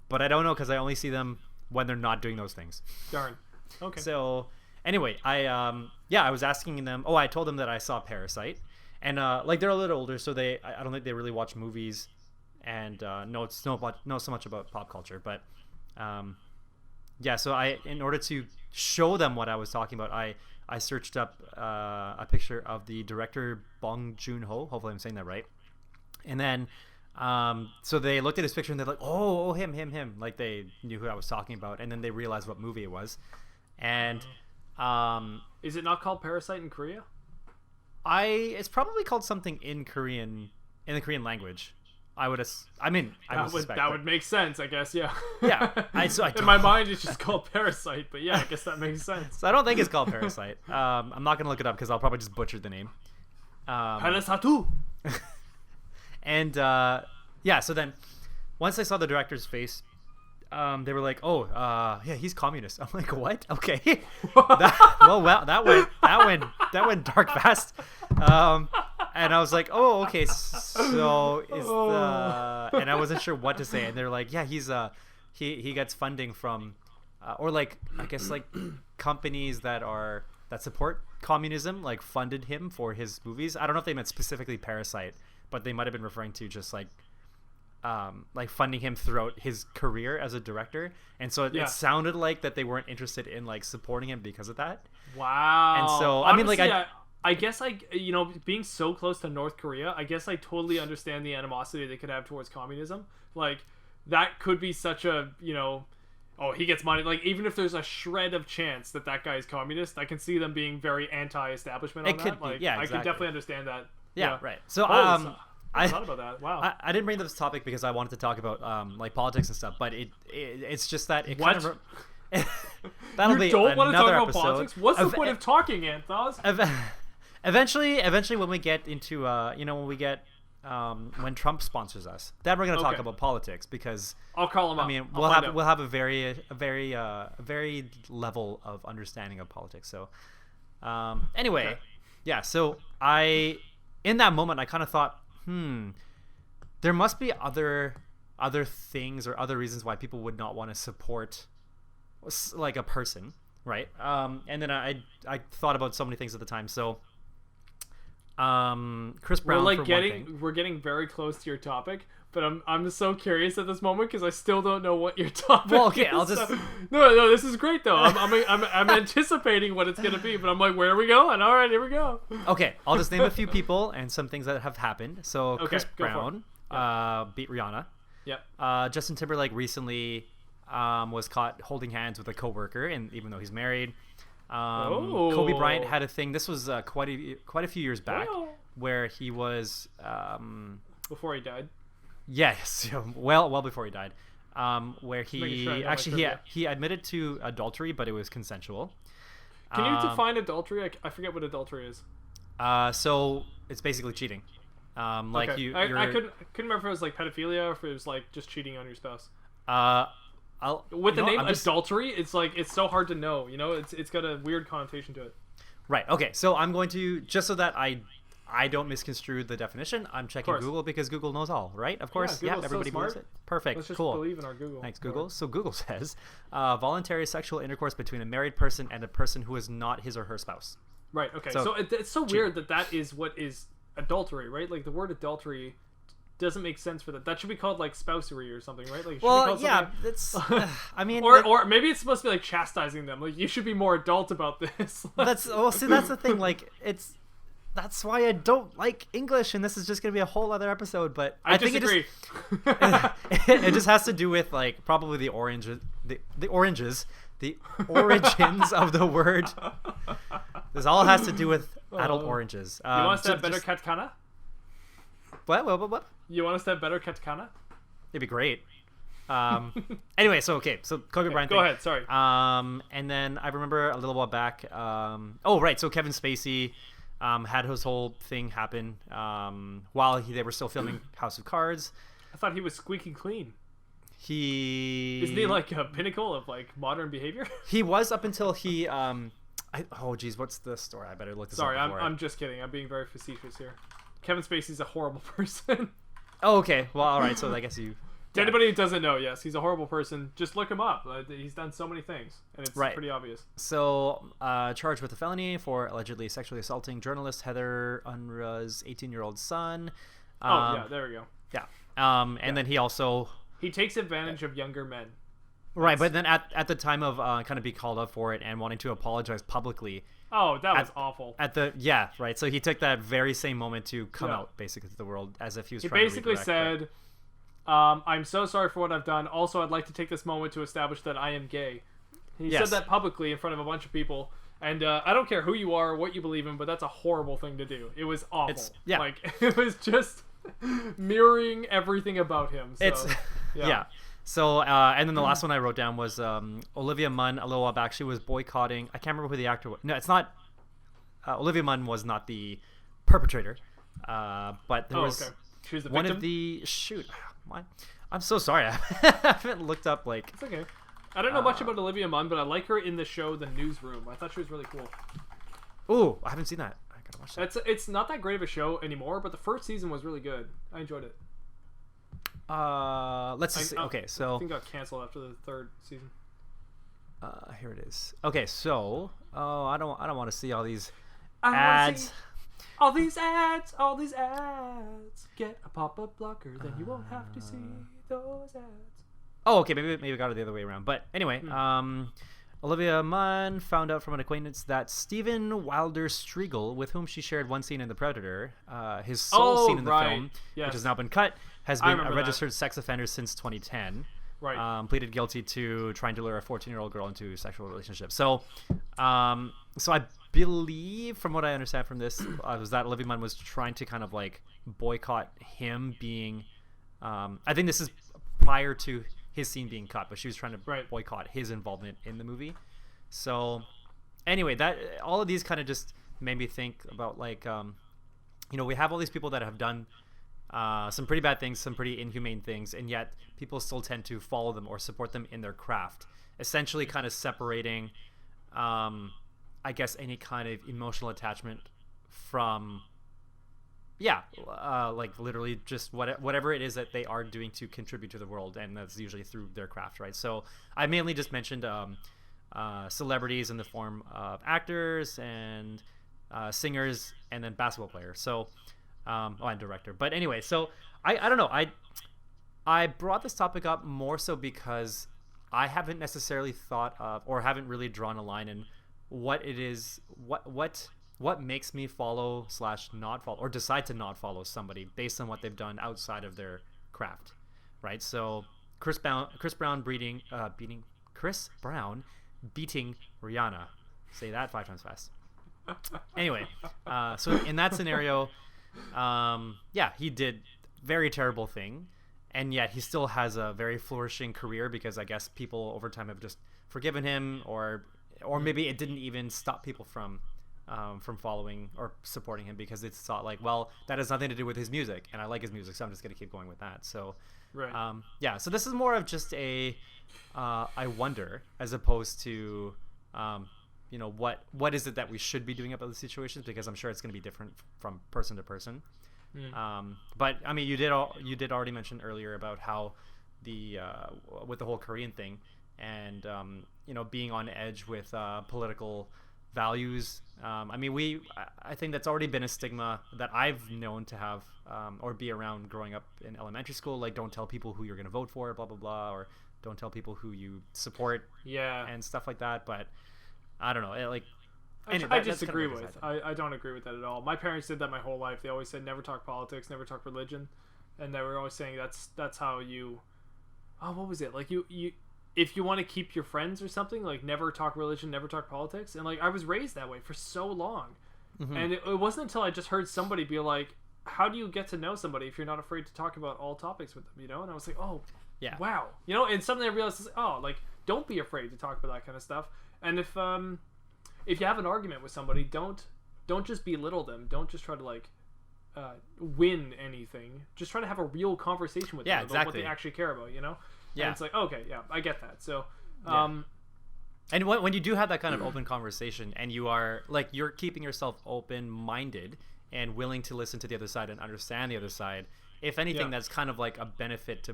but I don't know because I only see them when they're not doing those things. Darn. Okay. So anyway, I was asking them. Oh, I told them that I saw Parasite, and like they're a little older, so I don't think they really watch movies, and know so much about pop culture. But so in order to show them what I was talking about, I searched up a picture of the director Bong Joon-ho. Hopefully I'm saying that right. And then so they looked at his picture and they're like, oh, him. Like they knew who I was talking about, and then they realized what movie it was. And is it not called Parasite in Korea? It's probably called something in the Korean language. I would suspect that would make sense, I guess. Yeah. Yeah. In my mind, it's just called Parasite, but yeah, I guess that makes sense. So I don't think it's called Parasite. I'm not gonna look it up because I'll probably just butcher the name. Parasatu. And so then once I saw the director's face, they were like, "Oh, he's communist." I'm like, "What? Okay." That went dark fast. And I was like, "Oh, okay." So and I wasn't sure what to say. And they're like, "Yeah, he's he gets funding from, or like I guess like companies that support communism like funded him for his movies." I don't know if they meant specifically Parasite, but they might have been referring to just like funding him throughout his career as a director. And so it sounded like that they weren't interested in like supporting him because of that. Wow. And so honestly, I guess being so close to North Korea, I guess I totally understand the animosity they could have towards communism. Like that could be such a, oh, he gets money. Like even if there's a shred of chance that guy is communist, I can see them being very anti-establishment on that. Like, exactly. I can definitely understand that. Yeah. Right. So I thought about that. Wow. I didn't bring this topic because I wanted to talk about like politics and stuff, but it's just that it what? kind of that'll you be don't want to talk about episode. Politics? What's the point of talking, Anth0z? Eventually, when we get into when we get when Trump sponsors us. Then we're gonna talk about politics because I'll call him up. I mean, we'll have a very level of understanding of politics. So, anyway, Okay. yeah. So in that moment, I kind of thought, there must be other things or other reasons why people would not want to support like a person, right? And then I thought about so many things at the time. So, Chris Brown. We're getting very close to your topic, but I'm just so curious at this moment because I still don't know what your topic. Well, okay, is. I'll just. No, this is great though. I'm anticipating what it's gonna be, but I'm like, where are we going? All right, here we go. Okay, I'll just name a few people and some things that have happened. So Chris Brown beat Rihanna. Yep. Justin Timberlake recently was caught holding hands with a coworker, and even though he's married. Kobe Bryant had a thing. This was quite a few years back, where he was before he died. Yes, well before he died. Where he he admitted to adultery, but it was consensual. Can you define adultery? I forget what adultery is. So it's basically cheating. Like okay. I couldn't remember if it was like pedophilia or if it was like just cheating on your spouse. With the name adultery, it's like it's so hard to know. You know, it's got a weird connotation to it. Right. Okay. So I'm going to, just so that I don't misconstrue the definition, I'm checking Google because Google knows all, right? Of course. Yeah. Everybody believes it. Perfect. Let's just cool. believe in our Google. Thanks, Google. So Google says, voluntary sexual intercourse between a married person and a person who is not his or her spouse. Right. Okay. So it's so weird that is what is adultery, right? Like the word adultery doesn't make sense for that. That should be called like spousery or something, right? Like, that's. I mean, or maybe it's supposed to be like chastising them. Like you should be more adult about this. That's the thing. Like that's why I don't like English, and this is just gonna be a whole other episode. But I think it just has to do with like probably the origins of the word. This all has to do with adult oranges. You want us to have better katakana? What? You want us to have better katakana? It'd be great. Anyway, so Kobe Bryant. Go ahead. Sorry. And then I remember a little while back. So Kevin Spacey had his whole thing happen while they were still filming House of Cards. I thought he was squeaky clean. Isn't he like a pinnacle of like modern behavior? He was up until he. What's the story? I better look this up. Sorry, I'm just kidding. I'm being very facetious here. Kevin Spacey's a horrible person. Oh, okay. Well, all right. So I guess you. To anybody who doesn't know, yes, he's a horrible person. Just look him up. He's done so many things, and it's pretty obvious. So, charged with a felony for allegedly sexually assaulting journalist Heather Unruh's 18-year-old son. There we go. Yeah. And then he also takes advantage of younger men. Right, but then at the time of kind of being called up for it and wanting to apologize publicly. Oh, that was awful. Right. So he took that very same moment to come out basically to the world as if he was. He basically said. I'm so sorry for what I've done. Also, I'd like to take this moment to establish that I am gay. He said that publicly in front of a bunch of people. And I don't care who you are or what you believe in, but that's a horrible thing to do. It was awful. It was just mirroring everything about him. So, So, and then the last one I wrote down was Olivia Munn, a little while back. She was boycotting. I can't remember who the actor was. No, it's not. Olivia Munn was not the perpetrator. But there was she was the one victim? of the... Shoot. I'm so sorry. I haven't looked up like. It's okay. I don't know much about Olivia Munn, but I like her in the show The Newsroom. I thought she was really cool. Ooh, I haven't seen that. I gotta watch that. It's not that great of a show anymore, but the first season was really good. I enjoyed it. Let's see. Okay, so I think it got canceled after the third season. Here it is. Okay, so I don't want to see all these ads. All these ads. Get a pop-up blocker, then you won't have to see those ads. Oh, okay. Maybe I got it the other way around. But anyway, Olivia Munn found out from an acquaintance that Steven Wilder Striegel, with whom she shared one scene in The Predator, his sole scene in the film, which has now been cut, has been a registered sex offender since 2010. Right. Pleaded guilty to trying to lure a 14-year-old girl into a sexual relationship. So I believe, from what I understand from this, was that Olivia Munn was trying to kind of like boycott him being. I think this is prior to his scene being cut, but she was trying to boycott his involvement in the movie. So, anyway, that all of these kind of just made me think about like, we have all these people that have done some pretty bad things, some pretty inhumane things, and yet people still tend to follow them or support them in their craft, essentially kind of separating, I guess, any kind of emotional attachment from, like literally just whatever it is that they are doing to contribute to the world, and that's usually through their craft, right? So I mainly just mentioned celebrities in the form of actors and singers, and then basketball players. So and director. But anyway, so I don't know. I brought this topic up more so because I haven't necessarily thought of, or haven't really drawn a line in what it is, what makes me follow / not follow, or decide to not follow somebody based on what they've done outside of their craft, right? So Chris Brown beating Rihanna. Say that 5 times fast. Anyway, so in that scenario, he did very terrible thing, and yet he still has a very flourishing career because I guess people over time have just forgiven him, or maybe it didn't even stop people from following or supporting him because it's thought like, well, that has nothing to do with his music, and I like his music, so I'm just gonna keep going with that. So right. So this is more of just a I wonder, as opposed to what is it that we should be doing about the situations, because I'm sure it's going to be different from person to person. But I mean, you did already mention earlier about how the with the whole Korean thing, and being on edge with political values. I mean, I think that's already been a stigma that I've known to have or be around growing up in elementary school. Like, don't tell people who you're going to vote for, blah blah blah, or don't tell people who you support, and stuff like that. But I don't know. I disagree with. I don't agree with that at all. My parents did that my whole life. They always said never talk politics, never talk religion, and they were always saying that's how you. Oh, what was it? Like you if you want to keep your friends or something, like never talk religion, never talk politics, and like I was raised that way for so long, and it wasn't until I just heard somebody be like, "How do you get to know somebody if you're not afraid to talk about all topics with them?" You know, and I was like, "Oh, yeah, wow," you know, and something I realized is, oh, like don't be afraid to talk about that kind of stuff, and if you have an argument with somebody, don't just belittle them. Don't just try to like win anything. Just try to have a real conversation with them about what they actually care about, you know? Yeah. And it's like, okay, yeah, I get that. So, and when you do have that kind of open conversation, and you are like, you're keeping yourself open-minded and willing to listen to the other side and understand the other side, if anything, that's kind of like a benefit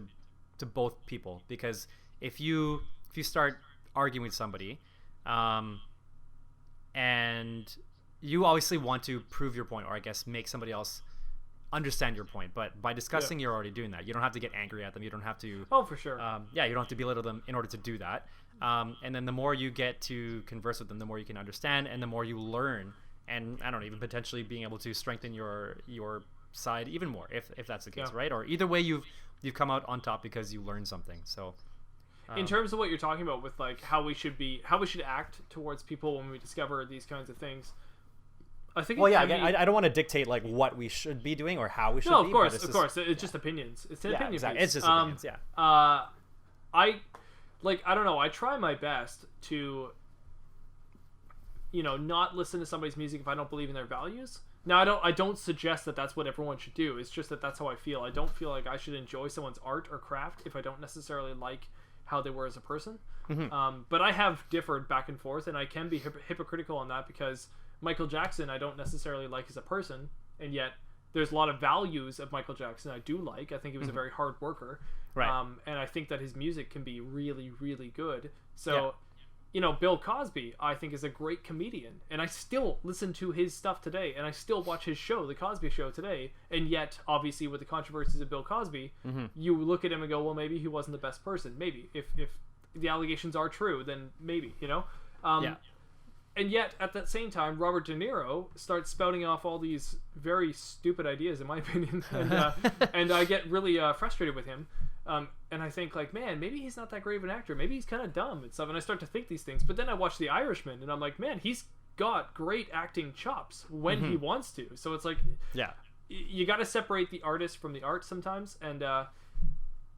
to both people, because if you start arguing with somebody, and you obviously want to prove your point, or I guess make somebody else understand your point, but by discussing, you're already doing that. You don't have to get angry at them. You don't have to. Oh, for sure. You don't have to belittle them in order to do that. And then the more you get to converse with them, the more you can understand, and the more you learn, and I don't know, even potentially being able to strengthen your side even more, if that's the case, right? Or either way, you've come out on top because you learned something. So. In terms of what you're talking about with like how we should act towards people when we discover these kinds of things, I think. Well, I don't want to dictate like what we should be doing or how we should. No, of course, it's just opinions. It's an opinion. Exactly. Piece. It's just opinions. Yeah. I don't know. I try my best to, not listen to somebody's music if I don't believe in their values. Now, I don't suggest that that's what everyone should do. It's just that that's how I feel. I don't feel like I should enjoy someone's art or craft if I don't necessarily like how they were as a person. But I have differed back and forth, and I can be hypocritical on that, because Michael Jackson I don't necessarily like as a person, and yet there's a lot of values of Michael Jackson I do like. I think he was a very hard worker, right? And I think that his music can be really, really good. So Bill Cosby I think is a great comedian, and I still listen to his stuff today, and I still watch his show, The Cosby Show, today. And yet, obviously, with the controversies of Bill Cosby, you look at him and go, well, maybe he wasn't the best person. Maybe if the allegations are true, then maybe, And yet, at that same time, Robert De Niro starts spouting off all these very stupid ideas, in my opinion, and I get really frustrated with him. And I think, like, man, maybe he's not that great of an actor. Maybe he's kind of dumb and stuff. And I start to think these things. But then I watch The Irishman, and I'm like, man, he's got great acting chops when he wants to. So it's like, you got to separate the artist from the art sometimes. And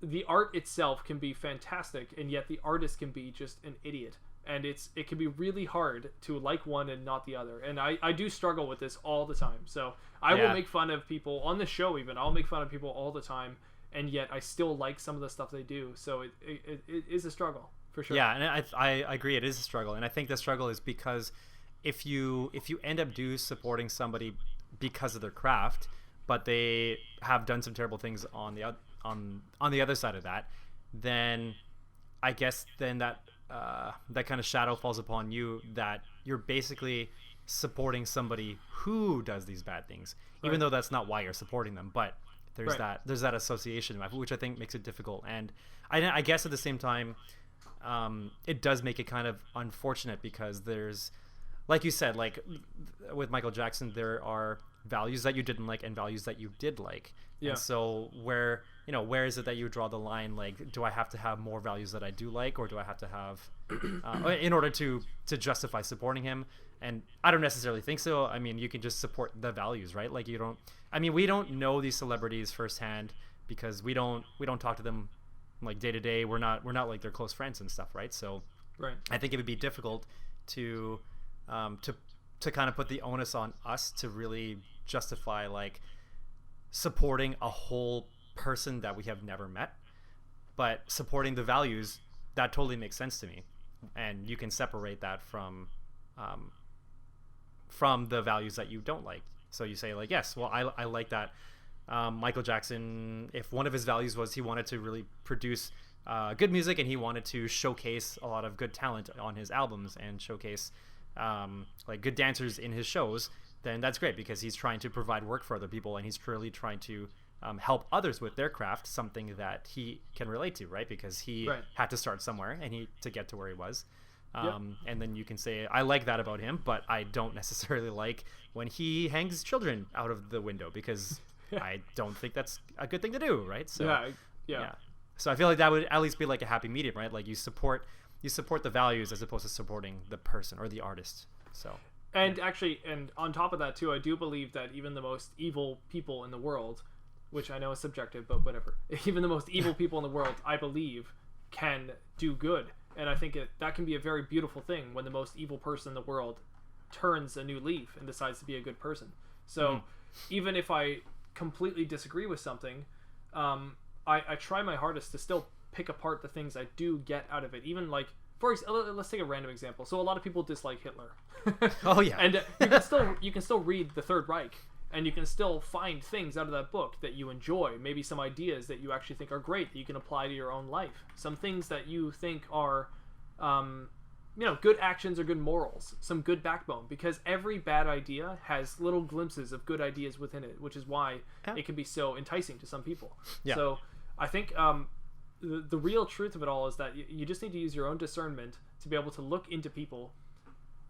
the art itself can be fantastic, and yet the artist can be just an idiot. and it can be really hard to like one and not the other. And I do struggle with this all the time. So I will make fun of people on the show. Even I'll make fun of people all the time, and yet I still like some of the stuff they do. So it is a struggle for sure. Yeah, and I agree, it is a struggle, and I think the struggle is because if you end up supporting somebody because of their craft, but they have done some terrible things on the other side of that, then I guess then that kind of shadow falls upon you, that you're basically supporting somebody who does these bad things, even though that's not why you're supporting them. But there's that association, which I think makes it difficult. And I guess at the same time, it does make it kind of unfortunate, because there's, like you said, like with Michael Jackson, there are values that you didn't like and values that you did like. Yeah. And so where is it that you draw the line? Like, do I have to have more values that I do like, or do I have to have in order to justify supporting him? And I don't necessarily think so. I mean, you can just support the values, right? Like, we don't know these celebrities firsthand, because we don't talk to them like day to day. We're not like their close friends and stuff, right? So I think it would be difficult to kind of put the onus on us to really justify like supporting a whole person that we have never met. But supporting the values, that totally makes sense to me, and you can separate that from the values that you don't like. So you say like, yes, well, I like that Michael Jackson, if one of his values was he wanted to really produce good music, and he wanted to showcase a lot of good talent on his albums and showcase like good dancers in his shows, then that's great, because he's trying to provide work for other people, and he's truly trying to help others with their craft, something that he can relate to, right? Because he had to start somewhere, and to get to where he was. And then you can say, I like that about him, but I don't necessarily like when he hangs children out of the window, because I don't think that's a good thing to do, right? So yeah. So I feel like that would at least be like a happy medium, right? Like you support the values as opposed to supporting the person or the artist. So and actually, and on top of that too, I do believe that even the most evil people in the world, which I know is subjective, but whatever, even the most evil people in the world, I believe, can do good. And I think that can be a very beautiful thing when the most evil person in the world turns a new leaf and decides to be a good person. So even if I completely disagree with something, I try my hardest to still pick apart the things I do get out of it. Even like, for example, let's take a random example. So a lot of people dislike Hitler. Oh yeah. And you can still read the Third Reich, and you can still find things out of that book that you enjoy. Maybe some ideas that you actually think are great that you can apply to your own life. Some things that you think are, good actions or good morals. Some good backbone. Because every bad idea has little glimpses of good ideas within it, which is why it can be so enticing to some people. Yeah. So I think the real truth of it all is that you just need to use your own discernment to be able to look into people,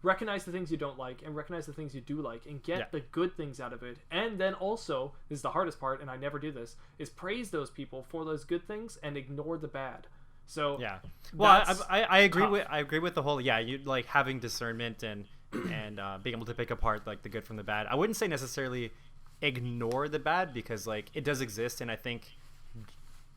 recognize the things you don't like, and recognize the things you do like, and get the good things out of it. And then also, this is the hardest part, and I never do this, is praise those people for those good things and ignore the bad. So yeah, well, I agree tough. I agree with the whole you like having discernment and being able to pick apart like the good from the bad. I wouldn't say necessarily ignore the bad, because like it does exist, and I think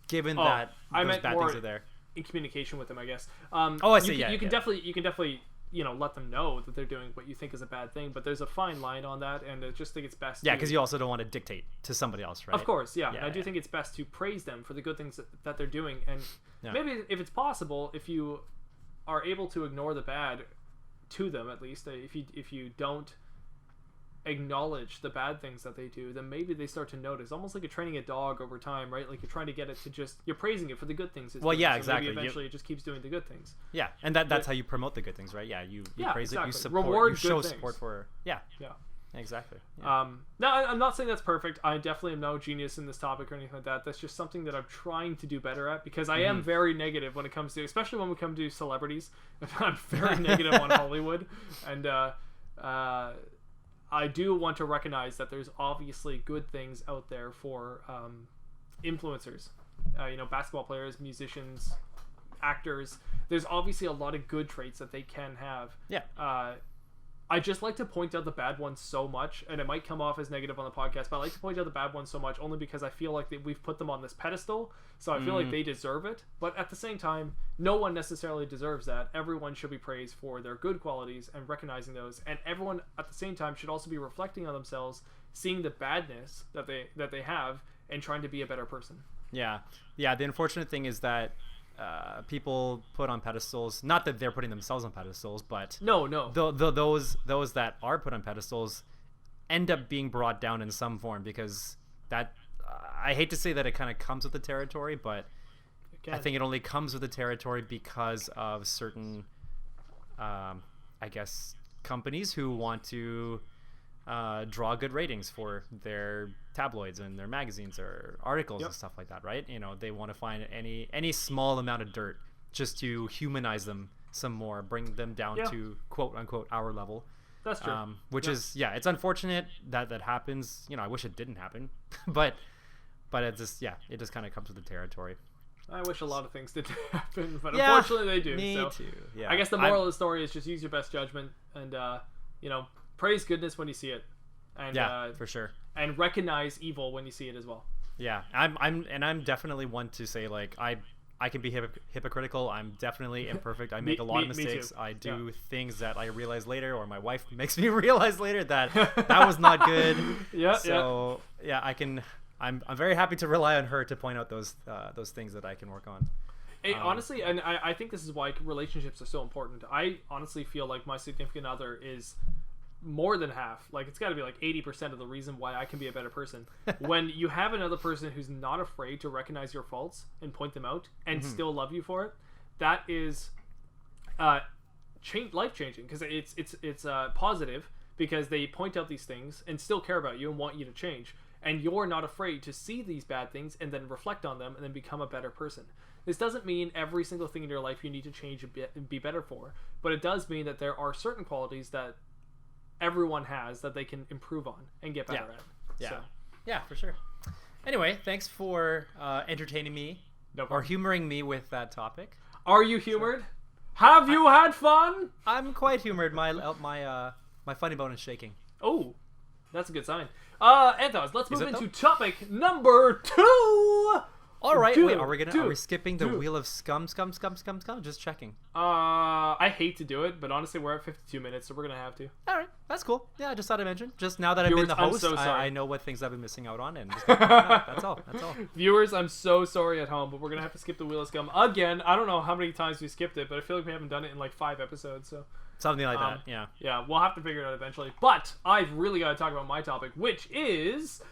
given that those bad things are there, in communication with them, I guess. I see. You can definitely let them know that they're doing what you think is a bad thing, but there's a fine line on that, and I just think it's best. Yeah, because you also don't want to dictate to somebody else, right? Of course, yeah. I do think it's best to praise them for the good things that they're doing, and maybe if it's possible, if you are able to ignore the bad to them, at least if you don't acknowledge the bad things that they do, then maybe they start to notice, almost like you're training a dog over time, right? Like you're trying to get it to you're praising it for the good things it's doing. Exactly. Maybe eventually it just keeps doing the good things. Yeah, and that's how you promote the good things, right? Yeah, you praise it, you support, reward, you show things. Support for exactly. No, I'm not saying that's perfect. I definitely am no genius in this topic or anything like that. That's just something that I'm trying to do better at, because I am very negative when it comes to, especially when we come to celebrities. I'm very negative on Hollywood, and I do want to recognize that there's obviously good things out there for influencers, basketball players, musicians, actors. There's obviously a lot of good traits that they can have. I just like to point out the bad ones so much, and it might come off as negative on the podcast, but I like to point out the bad ones so much only because I feel like we've put them on this pedestal, so I feel like they deserve it. But at the same time, no one necessarily deserves that. Everyone should be praised for their good qualities and recognizing those, and everyone at the same time should also be reflecting on themselves, seeing the badness that they have, and trying to be a better person. Yeah. The unfortunate thing is that people put on pedestals, not that they're putting themselves on pedestals, but no, those that are put on pedestals end up being brought down in some form, because that I hate to say that it kind of comes with the territory, but I think it only comes with the territory because of certain I guess companies who want to draw good ratings for their tabloids and their magazines or articles and stuff like that, right? They want to find any small amount of dirt just to humanize them some more, bring them down to quote unquote our level. That's true. Which is it's unfortunate that happens. I wish it didn't happen, but it just kind of comes with the territory. I wish a lot of things didn't happen, but unfortunately they do. Me so too. Yeah. I guess the moral of the story is just use your best judgment and praise goodness when you see it, and for sure, and recognize evil when you see it as well. Yeah, I'm definitely one to say, like, I can be hypocritical. I'm definitely imperfect. I make a lot of mistakes. I do things that I realize later, or my wife makes me realize later that was not good. I'm very happy to rely on her to point out those things that I can work on. Honestly, and I think this is why relationships are so important. I honestly feel like my significant other is more than half, like it's got to be like 80% of the reason why I can be a better person. When you have another person who's not afraid to recognize your faults and point them out and still love you for it, that is life changing, because it's positive, because they point out these things and still care about you and want you to change, and you're not afraid to see these bad things and then reflect on them and then become a better person. This doesn't mean every single thing in your life you need to change and be better for, but it does mean that there are certain qualities that everyone has that they can improve on and get better at. Yeah, for sure. Anyway, thanks for entertaining me or humoring me with that topic. Are you humored? Have you had fun? I'm quite humored. My funny bone is shaking. Oh, that's a good sign. Anth0z, let's move into topic number 2. All right, wait, are we skipping the wheel of scum? Just checking. I hate to do it, but honestly, we're at 52 minutes, so we're gonna have to. All right, that's cool. Yeah, I just thought I'd mention. Just now that I've been the host, I know what things I've been missing out on, and just that's all. Viewers, I'm so sorry at home, but we're gonna have to skip the wheel of scum again. I don't know how many times we skipped it, but I feel like we haven't done it in like 5 episodes, so. Something like that, yeah. Yeah, we'll have to figure it out eventually. But I've really got to talk about my topic, which is...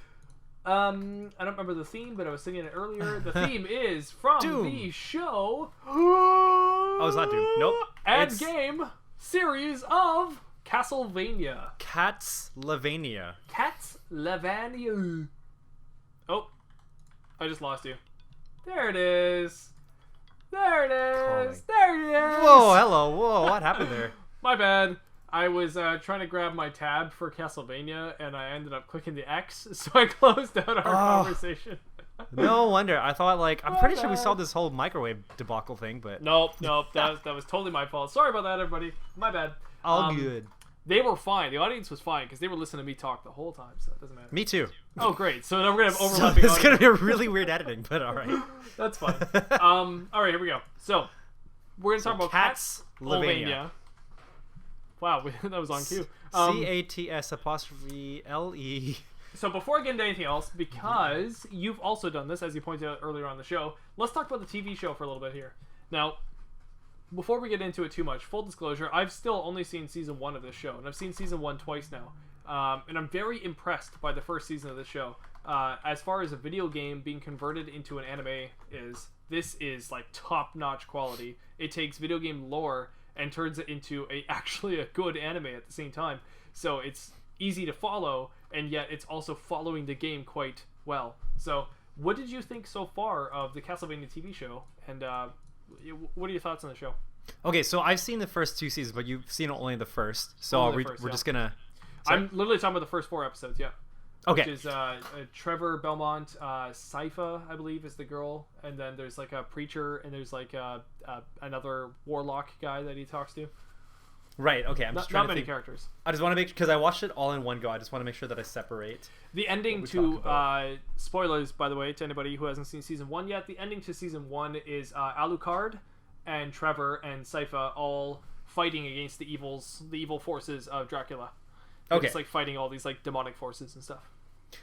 I don't remember the theme, but I was singing it earlier. The theme is from the show... Oh, it's not Doom. Nope. And game series of Castlevania. Castlevania. Oh, I just lost you. There it is. There it is. Whoa, hello. Whoa, what happened there? My bad. I was trying to grab my tab for Castlevania, and I ended up clicking the X, so I closed out our conversation. No wonder. I thought, like, I'm pretty sure we saw this whole microwave debacle thing, but... Nope. That was totally my fault. Sorry about that, everybody. My bad. All good. They were fine. The audience was fine, because they were listening to me talk the whole time, so it doesn't matter. Me too. Oh, great. So now we're going to have overlapping It's going to be a really weird editing, but all right. That's fine. All right, here we go. So, we're going to talk about Castlevania. Wow, that was on cue. CATS''LE. So before I get into anything else, because you've also done this, as you pointed out earlier on the show, let's talk about the TV show for a little bit here. Now, before we get into it too much, full disclosure, I've still only seen season 1 of this show, and I've seen season 1 twice now. And I'm very impressed by the first season of this show. As far as a video game being converted into an anime this is like top-notch quality. It takes video game lore and turns it into actually a good anime at the same time. So it's easy to follow, and yet it's also following the game quite well. So what did you think so far of the Castlevania TV show, and what are your thoughts on the show? Okay, so I've seen the first 2 seasons, but you've seen only the first. So we're just gonna... Sorry? I'm literally talking about the first 4 episodes, yeah. Okay. Which is Trevor Belmont, Sypha, I believe, is the girl, and then there's like a preacher, and there's like another warlock guy that he talks to. Right. Okay. I'm just trying not to many think. characters. I just want to make because I watched it all in one go. I just want to make sure that I separate. The ending to spoilers, by the way, to anybody who hasn't seen season 1 yet. The ending to season 1 is Alucard and Trevor and Sypha all fighting against the evil forces of Dracula. They're just like fighting all these like demonic forces and stuff.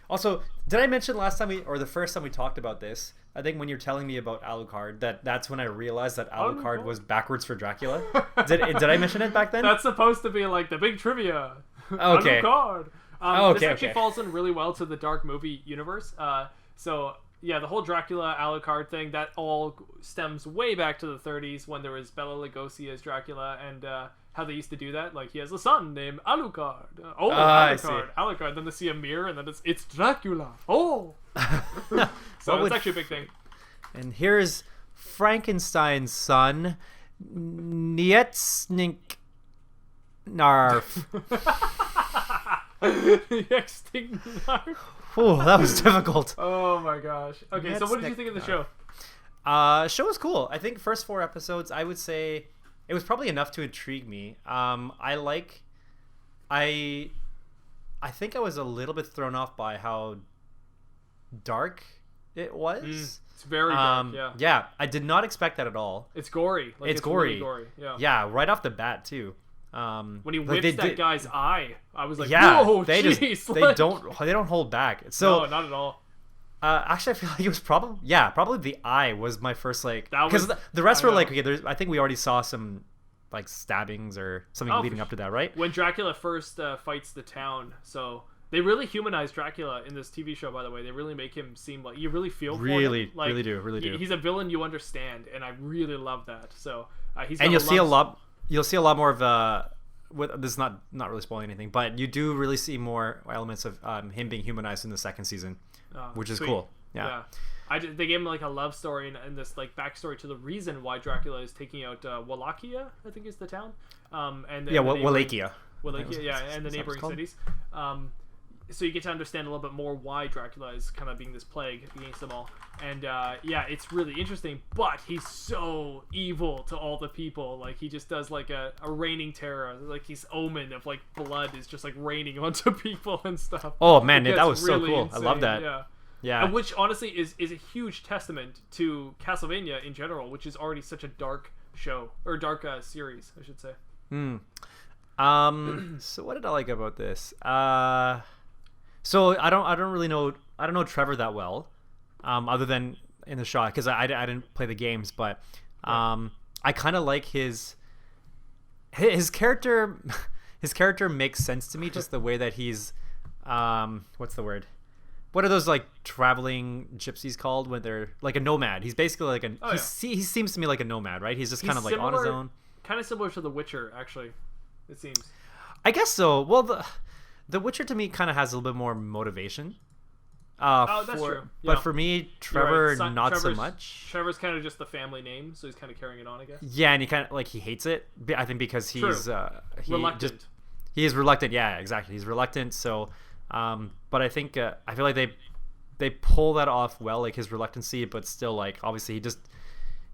Also, did I mention last time or the first time we talked about this? I think when you're telling me about Alucard, that's when I realized that Alucard was backwards for Dracula. Did I mention it back then? That's supposed to be like the big trivia. Okay. Alucard. This actually okay. falls in really well to the dark movie universe. So yeah, the whole Dracula Alucard thing, that all stems way back to the 30s when there was Bela Lugosi as Dracula, and how they used to do that. Like, he has a son named Alucard. Alucard. Then they see a mirror, and then it's Dracula. Oh! So it's actually a big thing. And here's Frankenstein's son, Nietzsnik Narf. Oh, that was difficult. Oh my gosh. Okay, so what did you think of the show? Show was cool. I think first 4 episodes, I would say it was probably enough to intrigue me. I think I was a little bit thrown off by how dark it was. It's very dark, yeah. Yeah, I did not expect that at all. It's gory. Like, it's gory. Really gory. Yeah. Yeah, right off the bat too. When he whips that guy's eye, I was like, yeah, whoa, they don't hold back. So no, not at all. Actually, I feel like it was probably the eye was my first like, because the rest were like, okay, I think we already saw some like stabbings or something leading up to that, right? When Dracula first fights the town, so they really humanize Dracula in this TV show. By the way, they really make him seem like you really feel for him. Like, really do. He's a villain you understand, and I really love that. So you'll see a lot more of this is not really spoiling anything, but you do really see more elements of him being humanized in the second season, which is cool. Yeah. They gave him like a love story and this like backstory to the reason why Dracula is taking out Wallachia, I think is the town. Wallachia. Wallachia, yeah, and the neighboring cities. So you get to understand a little bit more why Dracula is kind of being this plague against them all. And it's really interesting, but he's so evil to all the people. Like, he just does like a reigning terror. Like, he's omen of like blood is just like raining onto people and stuff. Oh man, that was really so cool. insane. I love that. Yeah. And which honestly is a huge testament to Castlevania in general, which is already such a dark show, or dark series, I should say. So what did I like about this? So I don't really know. I don't know Trevor that well, other than in the show, because I didn't play the games. But I kind of like his character. His character makes sense to me, just the way that he's what's the word? What are those like traveling gypsies called when they're like a nomad? He's basically like he seems to me like a nomad, right? He's just kind of like on his own. Kind of similar to The Witcher, actually. It seems. I guess so. Well, The Witcher to me kind of has a little bit more motivation. That's true. Yeah. But for me, Trevor, Trevor's so much. Trevor's kind of just the family name, so he's kind of carrying it on, I guess. Yeah, and he kind of like he hates it. I think because he's reluctant. He is reluctant. Yeah, exactly. He's reluctant. So, but I think I feel like they pull that off well, like his reluctancy, but still like obviously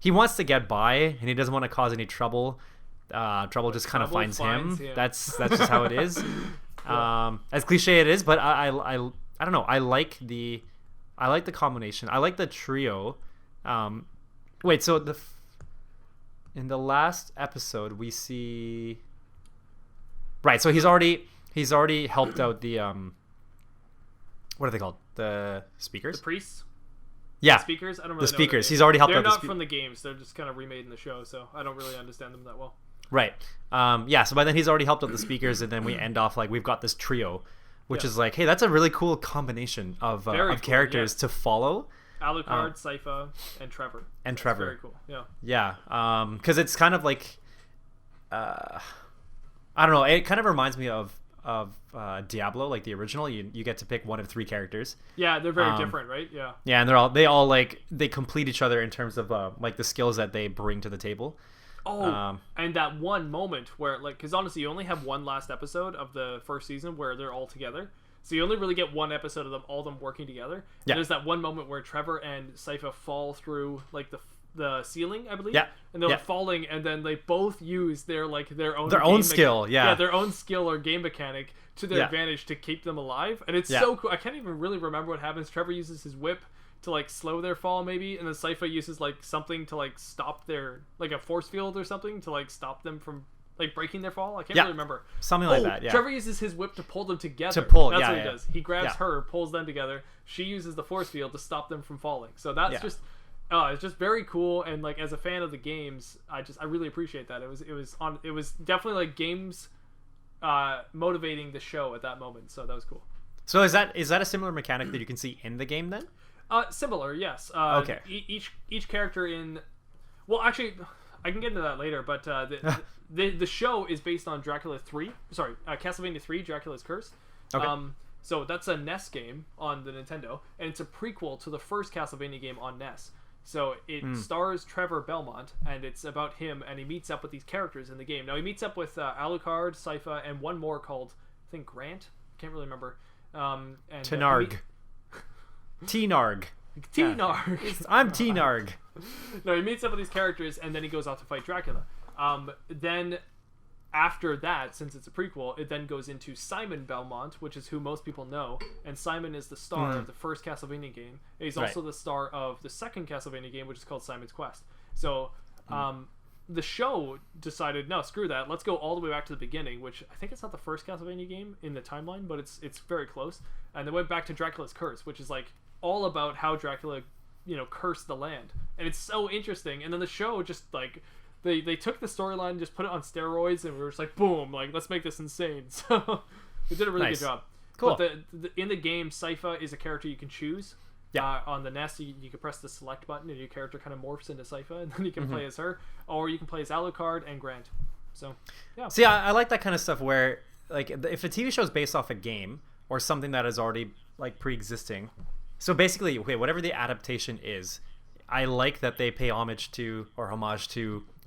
he wants to get by and he doesn't want to cause any trouble. Trouble just kind of finds him. That's just how it is. As cliche it is, but I don't know. I like the combination. I like the trio. Wait, so in the last episode we see, right? So he's already helped out the what are they called? The speakers? The priests? Yeah, the speakers. I don't really the know speakers. He's already helped out. They're not from the games. They're just kind of remade in the show, so I don't really understand them that well. Right. So by then he's already helped out the speakers, and then we end off like we've got this trio, which is like, hey, that's a really cool combination of characters to follow. Alucard, Sypha, and Trevor. That's very cool. Yeah. Yeah. Because it's kind of like, I don't know. It kind of reminds me of Diablo, like the original. You get to pick one of 3 characters. Yeah, they're very different, right? Yeah. Yeah, and they all like they complete each other in terms of like the skills that they bring to the table. Oh, and that one moment where, like, because honestly, you only have one last episode of the first season where they're all together. So you only really get one episode of all of them working together. Yeah. There's that one moment where Trevor and Sypha fall through, like, the ceiling, I believe. Yeah. And they're falling, and then they both use their own skill. Yeah, their own skill or game mechanic to their advantage to keep them alive, and it's so cool. I can't even really remember what happens. Trevor uses his whip to like slow their fall maybe, and then Sypha uses like something to like stop their like a force field or something to like stop them from like breaking their fall. I can't really remember. Something like that. Yeah. Trevor uses his whip to pull them together. That's what he does. He grabs her, pulls them together. She uses the force field to stop them from falling. So that's just it's just very cool, and like as a fan of the games, I really appreciate that. It was definitely like games motivating the show at that moment. So that was cool. So is that a similar mechanic that you can see in the game then? Similar, yes. Okay. Each character in, well, actually, I can get into that later. But the show is based on Castlevania 3, Dracula's Curse. Okay. So that's a NES game on the Nintendo, and it's a prequel to the first Castlevania game on NES. So it stars Trevor Belmont, and it's about him, and he meets up with these characters in the game. Now he meets up with Alucard, Sypha, and one more called, I think, Grant. Can't really remember. And Tenarg. T-Narg. T-Narg. I'm T-Narg. No, he meets up with these characters, and then he goes off to fight Dracula. Then, after that, since it's a prequel, it then goes into Simon Belmont, which is who most people know. And Simon is the star of the first Castlevania game. And he's also the star of the second Castlevania game, which is called Simon's Quest. So, the show decided, no, screw that. Let's go all the way back to the beginning, which I think it's not the first Castlevania game in the timeline, but it's very close. And they went back to Dracula's Curse, which is like all about how Dracula, cursed the land. And it's so interesting. And then the show just like they took the storyline and just put it on steroids, and we were just like, boom, like let's make this insane. So they did a really good job. Cool. But in the game, Sypha is a character you can choose. Yeah. On the NES, you can press the select button, and your character kind of morphs into Sypha, and then you can play as her, or you can play as Alucard and Grant. So, yeah. See, I like that kind of stuff where, like, if a TV show is based off a game or something that is already like pre-existing. So basically, whatever the adaptation is, I like that they pay homage to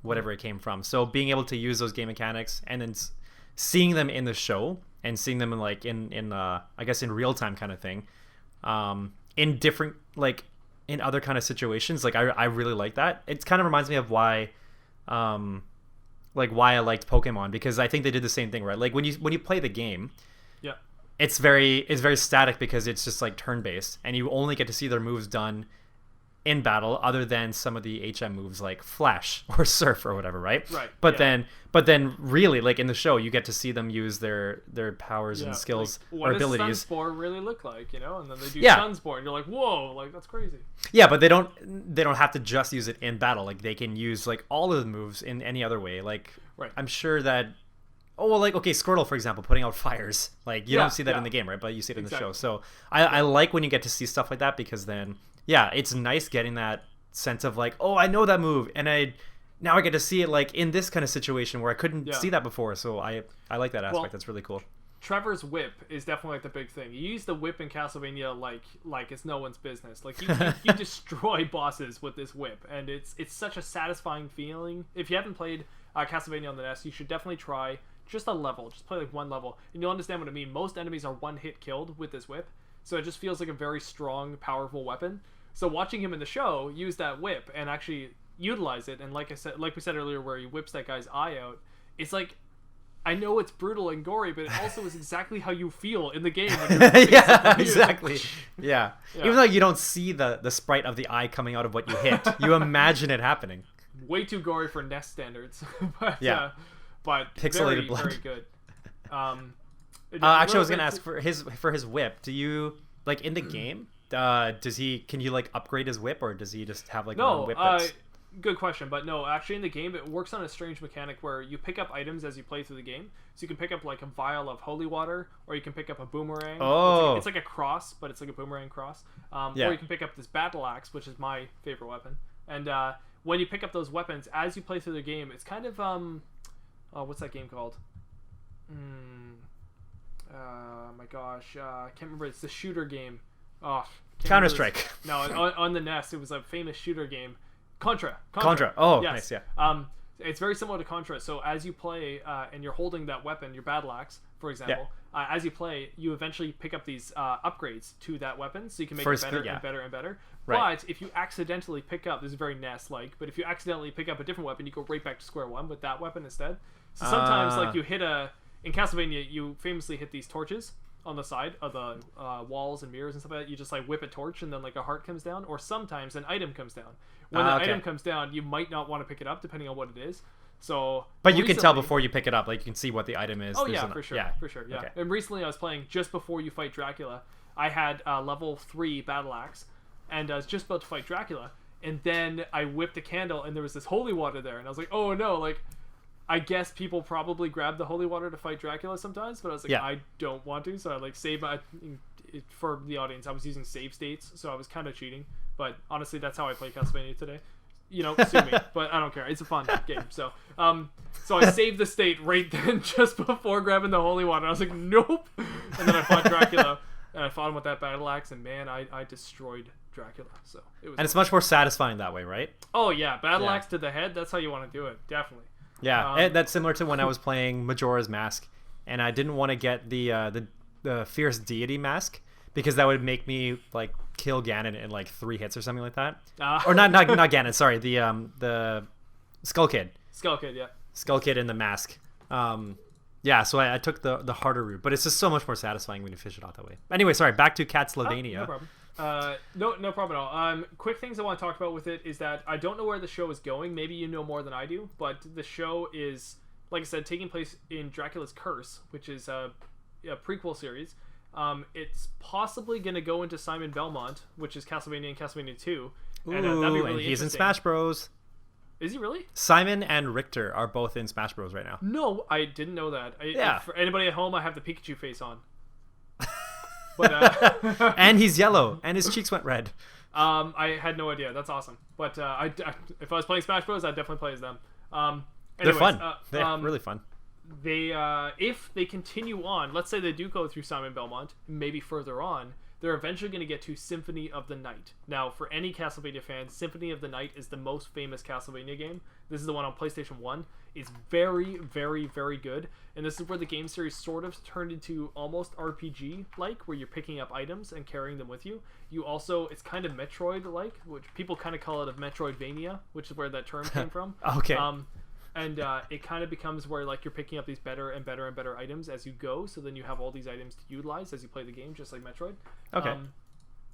whatever it came from. So being able to use those game mechanics and then seeing them in the show and seeing them in I guess in real time kind of thing. In different, like, in other kind of situations, like I really like that. It kind of reminds me of why I liked Pokemon, because I think they did the same thing, right? Like when you play the game, it's very static because it's just like turn based, and you only get to see their moves done in battle, other than some of the HM moves like Flash or Surf or whatever, right? Right. But then really, like in the show, you get to see them use their powers and skills or abilities. What does Sunspore really look like, And then they do Sunspore, and you're like, whoa, like that's crazy. Yeah, but they don't have to just use it in battle. Like they can use like all of the moves in any other way. Like I'm sure that. Oh, well, like, okay, Squirtle, for example, putting out fires. Like, you don't see that in the game, right? But you see it in the show. So I like when you get to see stuff like that, because then, it's nice getting that sense of like, oh, I know that move, and now I get to see it like in this kind of situation where I couldn't see that before. So I like that aspect. That's really cool. Trevor's whip is definitely like the big thing. You use the whip in Castlevania like it's no one's business. Like you destroy bosses with this whip, and it's such a satisfying feeling. If you haven't played Castlevania on the NES, you should definitely try just a level. Just play like one level, and you'll understand what I mean. Most enemies are one hit killed with this whip, so it just feels like a very strong, powerful weapon. So watching him in the show use that whip and actually utilize it, and like we said earlier, where he whips that guy's eye out, it's like, I know it's brutal and gory, but it also is exactly how you feel in the game. Yeah, exactly. Yeah. Even though you don't see the sprite of the eye coming out of what you hit, you imagine it happening. Way too gory for NES standards. But pixelated blood. Very good. Actually, I was gonna ask for his whip. Do you like in the game? Can you like upgrade his whip, or does he just have like one whip? Good question, but no, actually in the game it works on a strange mechanic where you pick up items as you play through the game. So you can pick up like a vial of holy water, or you can pick up a boomerang. Oh. It's like a cross, but it's like a boomerang cross. Or you can pick up this battle axe, which is my favorite weapon. And when you pick up those weapons as you play through the game, it's kind of what's that game called? My gosh, I can't remember. It's the shooter game. Counter-Strike. No, on the NES, it was a famous shooter game. Contra. Oh, yes. Nice, yeah. It's very similar to Contra. So as you play and you're holding that weapon, your battle axe, for example, as you play, you eventually pick up these upgrades to that weapon, so you can make First, it better yeah. and better and better. Right. But if you accidentally pick up, this is very NES-like, but if you accidentally pick up a different weapon, you go right back to square one with that weapon instead. So sometimes, like, you hit in Castlevania, you famously hit these torches on the side of the walls and mirrors and stuff like that. You just like whip a torch and then like a heart comes down, or sometimes an item comes down. When the item comes down, you might not want to pick it up depending on what it is. So, but you can tell before you pick it up, like you can see what the item is. Oh yeah, for sure, yeah. Okay. And recently I was playing just before you fight Dracula. I had level 3 battle axe, and I was just about to fight Dracula, and then I whipped a candle, and there was this holy water there, and I was like, oh no, like. I guess people probably grab the holy water to fight Dracula sometimes, but I was like, I don't want to, so I like save my. For the audience, I was using save states, so I was kind of cheating. But honestly, that's how I play Castlevania today. You know, sue me, but I don't care. It's a fun game. So I saved the state right then, just before grabbing the holy water. I was like, nope. And then I fought Dracula, and I fought him with that battle axe, and man, I destroyed Dracula. So it was. And it's much more satisfying that way, right? Oh yeah, battle axe to the head. That's how you want to do it, definitely. Yeah, that's similar to when I was playing Majora's Mask, and I didn't want to get the Fierce Deity Mask because that would make me like kill Ganon in like 3 hits or something like that. Or not Ganon, sorry, the Skull Kid. Skull Kid, yeah. Skull Kid in the mask. Yeah, so I took the harder route, but it's just so much more satisfying when you fish it out that way. Anyway, sorry, back to Castlevania. No problem. No problem at all. Quick things I want to talk about with it is that I don't know where the show is going. Maybe you know more than I do, but the show is, like I said, taking place in Dracula's Curse, which is a prequel series. It's possibly going to go into Simon Belmont, which is Castlevania and Castlevania 2. And that'd be really and he's in interesting. Smash Bros. Is he really? Simon and Richter are both in Smash Bros. Right now. No, I didn't know that. Yeah. For anybody at home, I have the Pikachu face on. But and he's yellow, and his cheeks went red. I had no idea. That's awesome. But if I was playing Smash Bros, I'd definitely play as them. Anyways, they're fun. They're really fun. They if they continue on, let's say they do go through Simon Belmont, maybe further on, they're eventually going to get to Symphony of the Night. Now, for any Castlevania fans, Symphony of the Night is the most famous Castlevania game. This is the one on PlayStation 1. It's very, very, very good. And this is where the game series sort of turned into almost RPG-like, where you're picking up items and carrying them with you. You also, it's kind of Metroid-like, which people kind of call it a Metroidvania, which is where that term came from. Okay. And it kind of becomes where like you're picking up these better and better and better items as you go, so then you have all these items to utilize as you play the game, just like Metroid. Okay.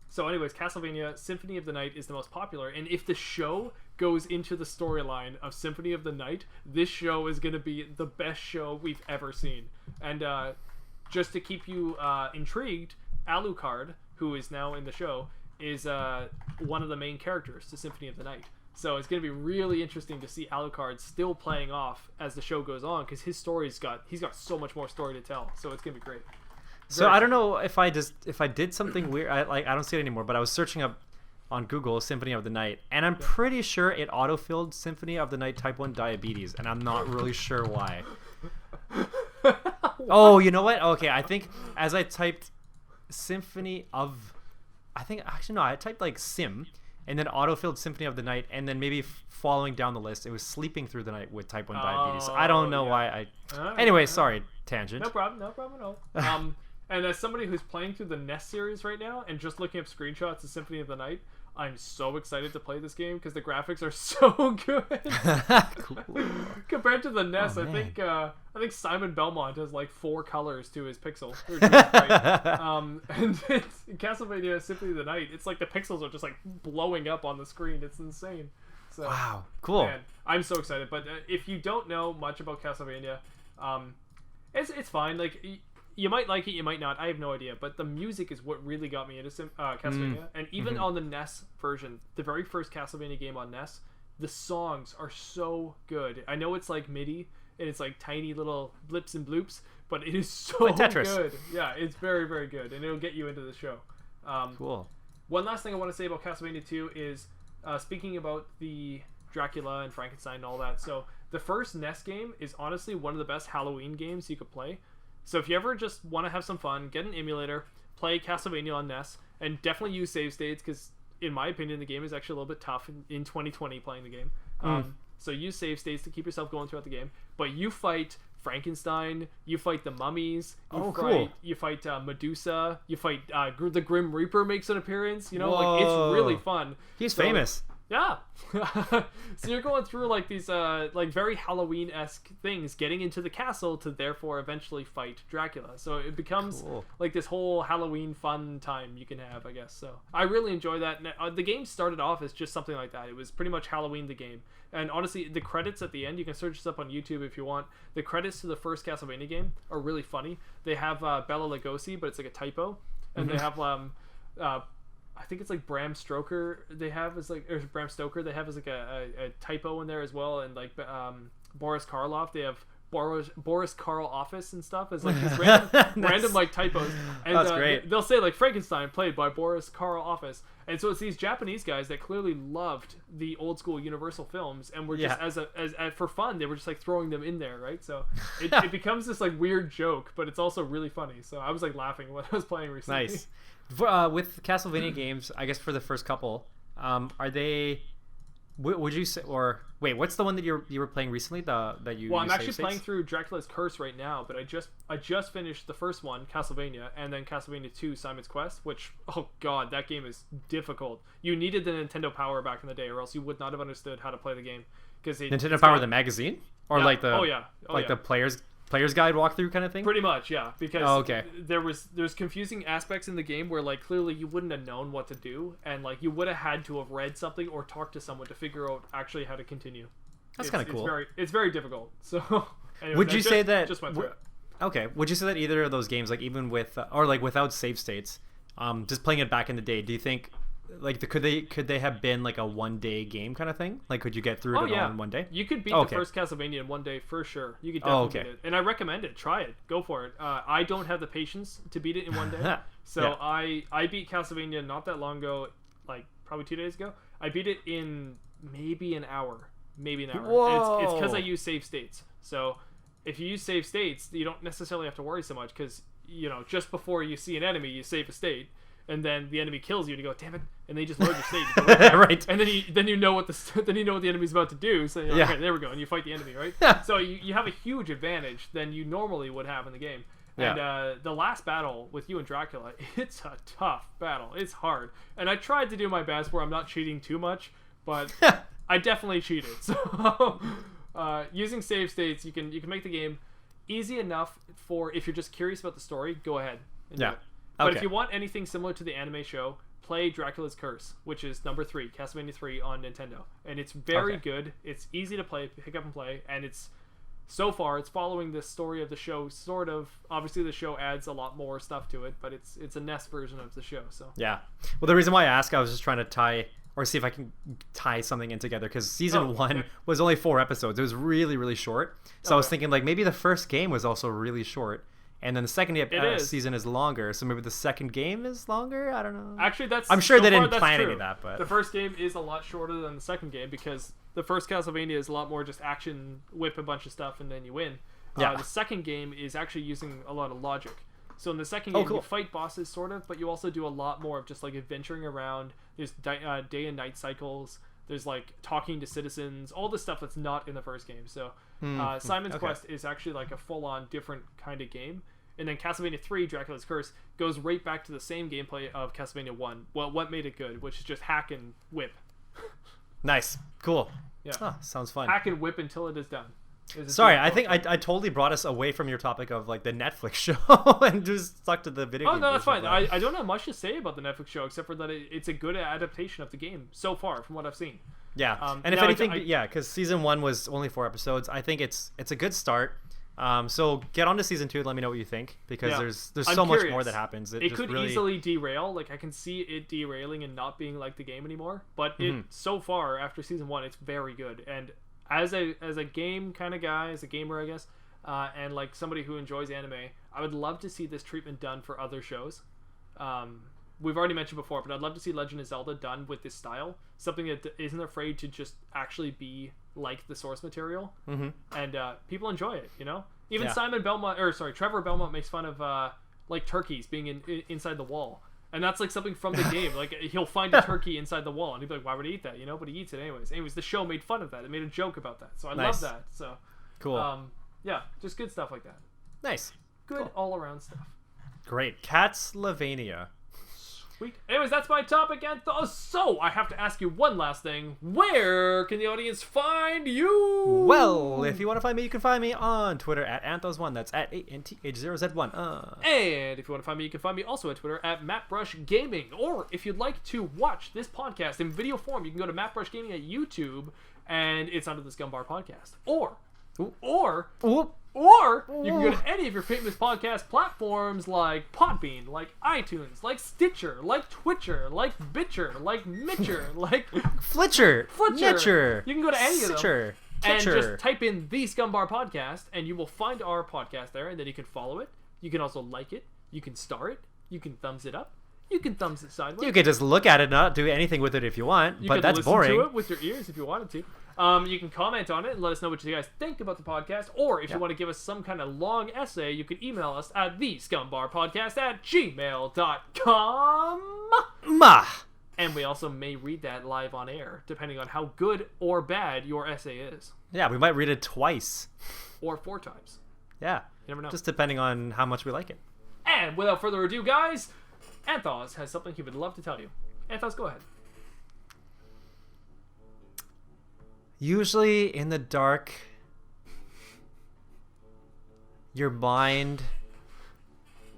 So anyways, Castlevania Symphony of the Night is the most popular, and if the show goes into the storyline of Symphony of the Night, this show is going to be the best show we've ever seen. And just to keep you intrigued, Alucard, who is now in the show, is one of the main characters to Symphony of the Night. So it's going to be really interesting to see Alucard still playing off as the show goes on, because he's got so much more story to tell. So it's going to be great. So I don't know if I did something weird. I don't see it anymore, but I was searching up on Google Symphony of the Night, and I'm pretty sure it autofilled Symphony of the Night Type 1 Diabetes, and I'm not really sure why. Oh, you know what? Okay, I think as I typed I typed like Sim, and then autofilled Symphony of the Night, and then maybe following down the list, it was Sleeping Through the Night with Type 1 Diabetes. So I don't know why Anyway, sorry, tangent. No problem at all. And as somebody who's playing through the NES series right now and just looking up screenshots of Symphony of the Night, I'm so excited to play this game because the graphics are so good. Cool. Compared to the NES, I think Simon Belmont has like 4 colors to his pixel. They're just great. And it's Castlevania Symphony of the Night. It's like the pixels are just like blowing up on the screen. It's insane. So, wow, cool. Man, I'm so excited. But if you don't know much about Castlevania, it's fine. Like, you might like it, you might not. I have no idea. But the music is what really got me into Castlevania. And even on the NES version, the very first Castlevania game on NES, the songs are so good. I know it's like MIDI and it's like tiny little blips and bloops, but it is so like Tetris. good. Yeah, it's very, very good. And it'll get you into the show. Cool. One last thing I want to say about Castlevania 2 is, speaking about the Dracula and Frankenstein and all that. So the first NES game is honestly one of the best Halloween games you could play. So if you ever just want to have some fun, get an emulator, play Castlevania on NES, and definitely use save states because, in my opinion, the game is actually a little bit tough in 2020 playing the game. So use save states to keep yourself going throughout the game. But you fight Frankenstein, you fight the mummies, cool. You fight Medusa, you fight the Grim Reaper makes an appearance, you know. Whoa. Like, it's really fun. He's famous. Yeah. So you're going through like these like very Halloween-esque things, getting into the castle to therefore eventually fight Dracula. So it becomes like this whole Halloween fun time you can have, I guess. So I really enjoy that. The game started off as just something like that. It was pretty much Halloween the game. And honestly, the credits at the end, you can search this up on YouTube if you want. The credits to the first Castlevania game are really funny. They have Bela Lugosi, but it's like a typo. And they have I think it's like Bram Stoker they have as like, or Bram Stoker they have as like a typo in there as well, and like Boris Karloff, they have Boris Karl Office and stuff as like these random like typos, and that's great. They'll say like Frankenstein played by Boris Karl Office, and so it's these Japanese guys that clearly loved the old school Universal films and were just as for fun, they were just like throwing them in there, right? So it becomes this like weird joke, but it's also really funny. So I was like laughing when I was playing recently. Nice. With Castlevania games, I guess for the first couple, are they? Would you say, or wait? What's the one that you were playing recently? That you? Well, I'm actually playing through Dracula's Curse right now, but I just finished the first one, Castlevania, and then Castlevania 2, Simon's Quest. Which, oh god, that game is difficult. You needed the Nintendo Power back in the day, or else you would not have understood how to play the game. Because Nintendo Power, the magazine, or like the the player's guide walkthrough kind of thing. Pretty much, yeah. Because there's confusing aspects in the game where like clearly you wouldn't have known what to do, and like you would have had to have read something or talked to someone to figure out actually how to continue. That's kind of cool. It's very difficult. So anyways, would you say that? Just went through. Okay. Would you say that either of those games, like even with or like without save states, just playing it back in the day, do you think? Like could they have been like a 1-day game kind of thing? Like could you get through it all in 1 day? You could beat the first Castlevania in 1 day for sure. You could definitely beat it, and I recommend it. Try it. Go for it. I don't have the patience to beat it in 1 day, so I beat Castlevania not that long ago, like probably 2 days ago. I beat it in maybe an hour. Whoa. It's because I use save states. So if you use save states, you don't necessarily have to worry so much because just before you see an enemy, you save a state. And then the enemy kills you, and you go, "Damn it!" And then you just load your state, and right? And then you know what the enemy's about to do. So you're like, okay, there we go, and you fight the enemy, right? So you have a huge advantage than you normally would have in the game. And the last battle with you and Dracula, it's a tough battle. It's hard, and I tried to do my best where I'm not cheating too much, but I definitely cheated. So using save states, you can make the game easy enough for if you're just curious about the story. Go ahead. And do it. But if you want anything similar to the anime show, play Dracula's Curse, which is number 3, Castlevania 3 on Nintendo. And it's very good. It's easy to play, pick up and play, and it's following the story of the show, sort of. Obviously, the show adds a lot more stuff to it, but it's a NES version of the show. So yeah. Well, the reason why I asked, I was just trying to tie or see if I can tie something in together because season 1 was only 4 episodes. It was really, really short. So I was thinking like maybe the first game was also really short. And then the second season is longer, so maybe the second game is longer. I don't know. Actually, I'm sure they didn't plan any of that, but the first game is a lot shorter than the second game because the first Castlevania is a lot more just action, whip a bunch of stuff, and then you win. The second game is actually using a lot of logic. So in the second game, you fight bosses sort of, but you also do a lot more of just like adventuring around. There's day and night cycles. There's like talking to citizens, all the stuff that's not in the first game. So Simon's Quest is actually like a full-on different kind of game. And then Castlevania 3, Dracula's Curse, goes right back to the same gameplay of Castlevania 1. Well, what made it good, which is just hack and whip. Nice. Cool. Yeah. Oh, sounds fun. Hack and whip until it is done. Sorry, I think I totally brought us away from your topic of like the Netflix show and just stuck to the video game. Oh, no, that's fine. I don't have much to say about the Netflix show except for that it's a good adaptation of the game so far from what I've seen. Yeah. And if anything, because season 1 was only 4 episodes, I think it's a good start. So get on to season 2 and let me know what you think because there's so much more that happens. It could easily derail. Like I can see it derailing and not being like the game anymore. But it so far after season 1, it's very good. And as a game kind of guy, as a gamer, I guess, and like somebody who enjoys anime, I would love to see this treatment done for other shows. We've already mentioned before, but I'd love to see Legend of Zelda done with this style. Something that isn't afraid to just actually be like the source material. And people enjoy it, Even Trevor Belmont makes fun of like turkeys being inside the wall. And that's like something from the game. Like he'll find a turkey inside the wall and he'll be like, why would he eat that? But he eats it anyways. The show made fun of that. It made a joke about that. So I love that. So cool. Yeah, just good stuff like that. Nice. Good all-around stuff. Great. Castlevania. Sweet. Anyways, that's my topic, Anth0z. So, I have to ask you one last thing. Where can the audience find you? Well, if you want to find me, you can find me on Twitter at Anth0z1. That's at Anth0z1. And if you want to find me, you can find me also at Twitter at Mattbrush Gaming. Or if you'd like to watch this podcast in video form, you can go to Mattbrush Gaming at you and it's under the Scumm podcast. Or you can go to any of your famous podcast platforms like Podbean, like iTunes, like Stitcher, like Twitcher, like Bitcher, like Mitcher, like Flitcher. You can go to any of them and Titcher. just type in the Scumbar podcast, and you will find our podcast there, and then you can follow it. You can also like it. You can star it. You can thumbs it up. You can thumbs it sideways. You can just look at it and not do anything with it if you want, but that's boring. You can listen to it with your ears if you wanted to. You can comment on it and let us know what you guys think about the podcast. Or if you want to give us some kind of long essay, you can email us at thescumbarpodcast@gmail.com. And we also may read that live on air, depending on how good or bad your essay is. Yeah, we might read it twice. Or 4 times. Yeah. You never know. Just depending on how much we like it. And without further ado, guys, Anth0z has something he would love to tell you. Anth0z, go ahead. Usually in the dark, your mind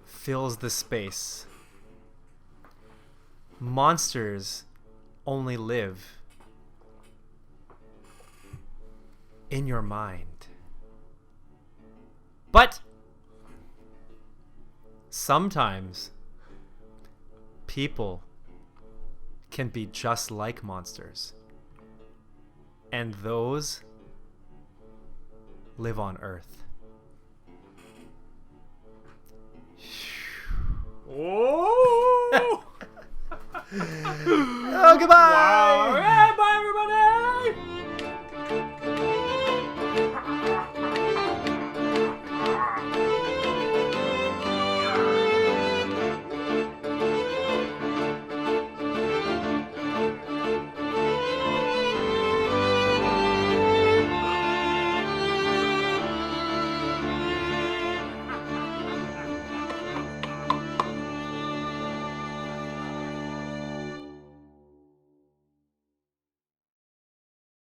fills the space. Monsters only live in your mind. But sometimes people can be just like monsters. And those live on Earth. Oh! Oh, goodbye! Wow.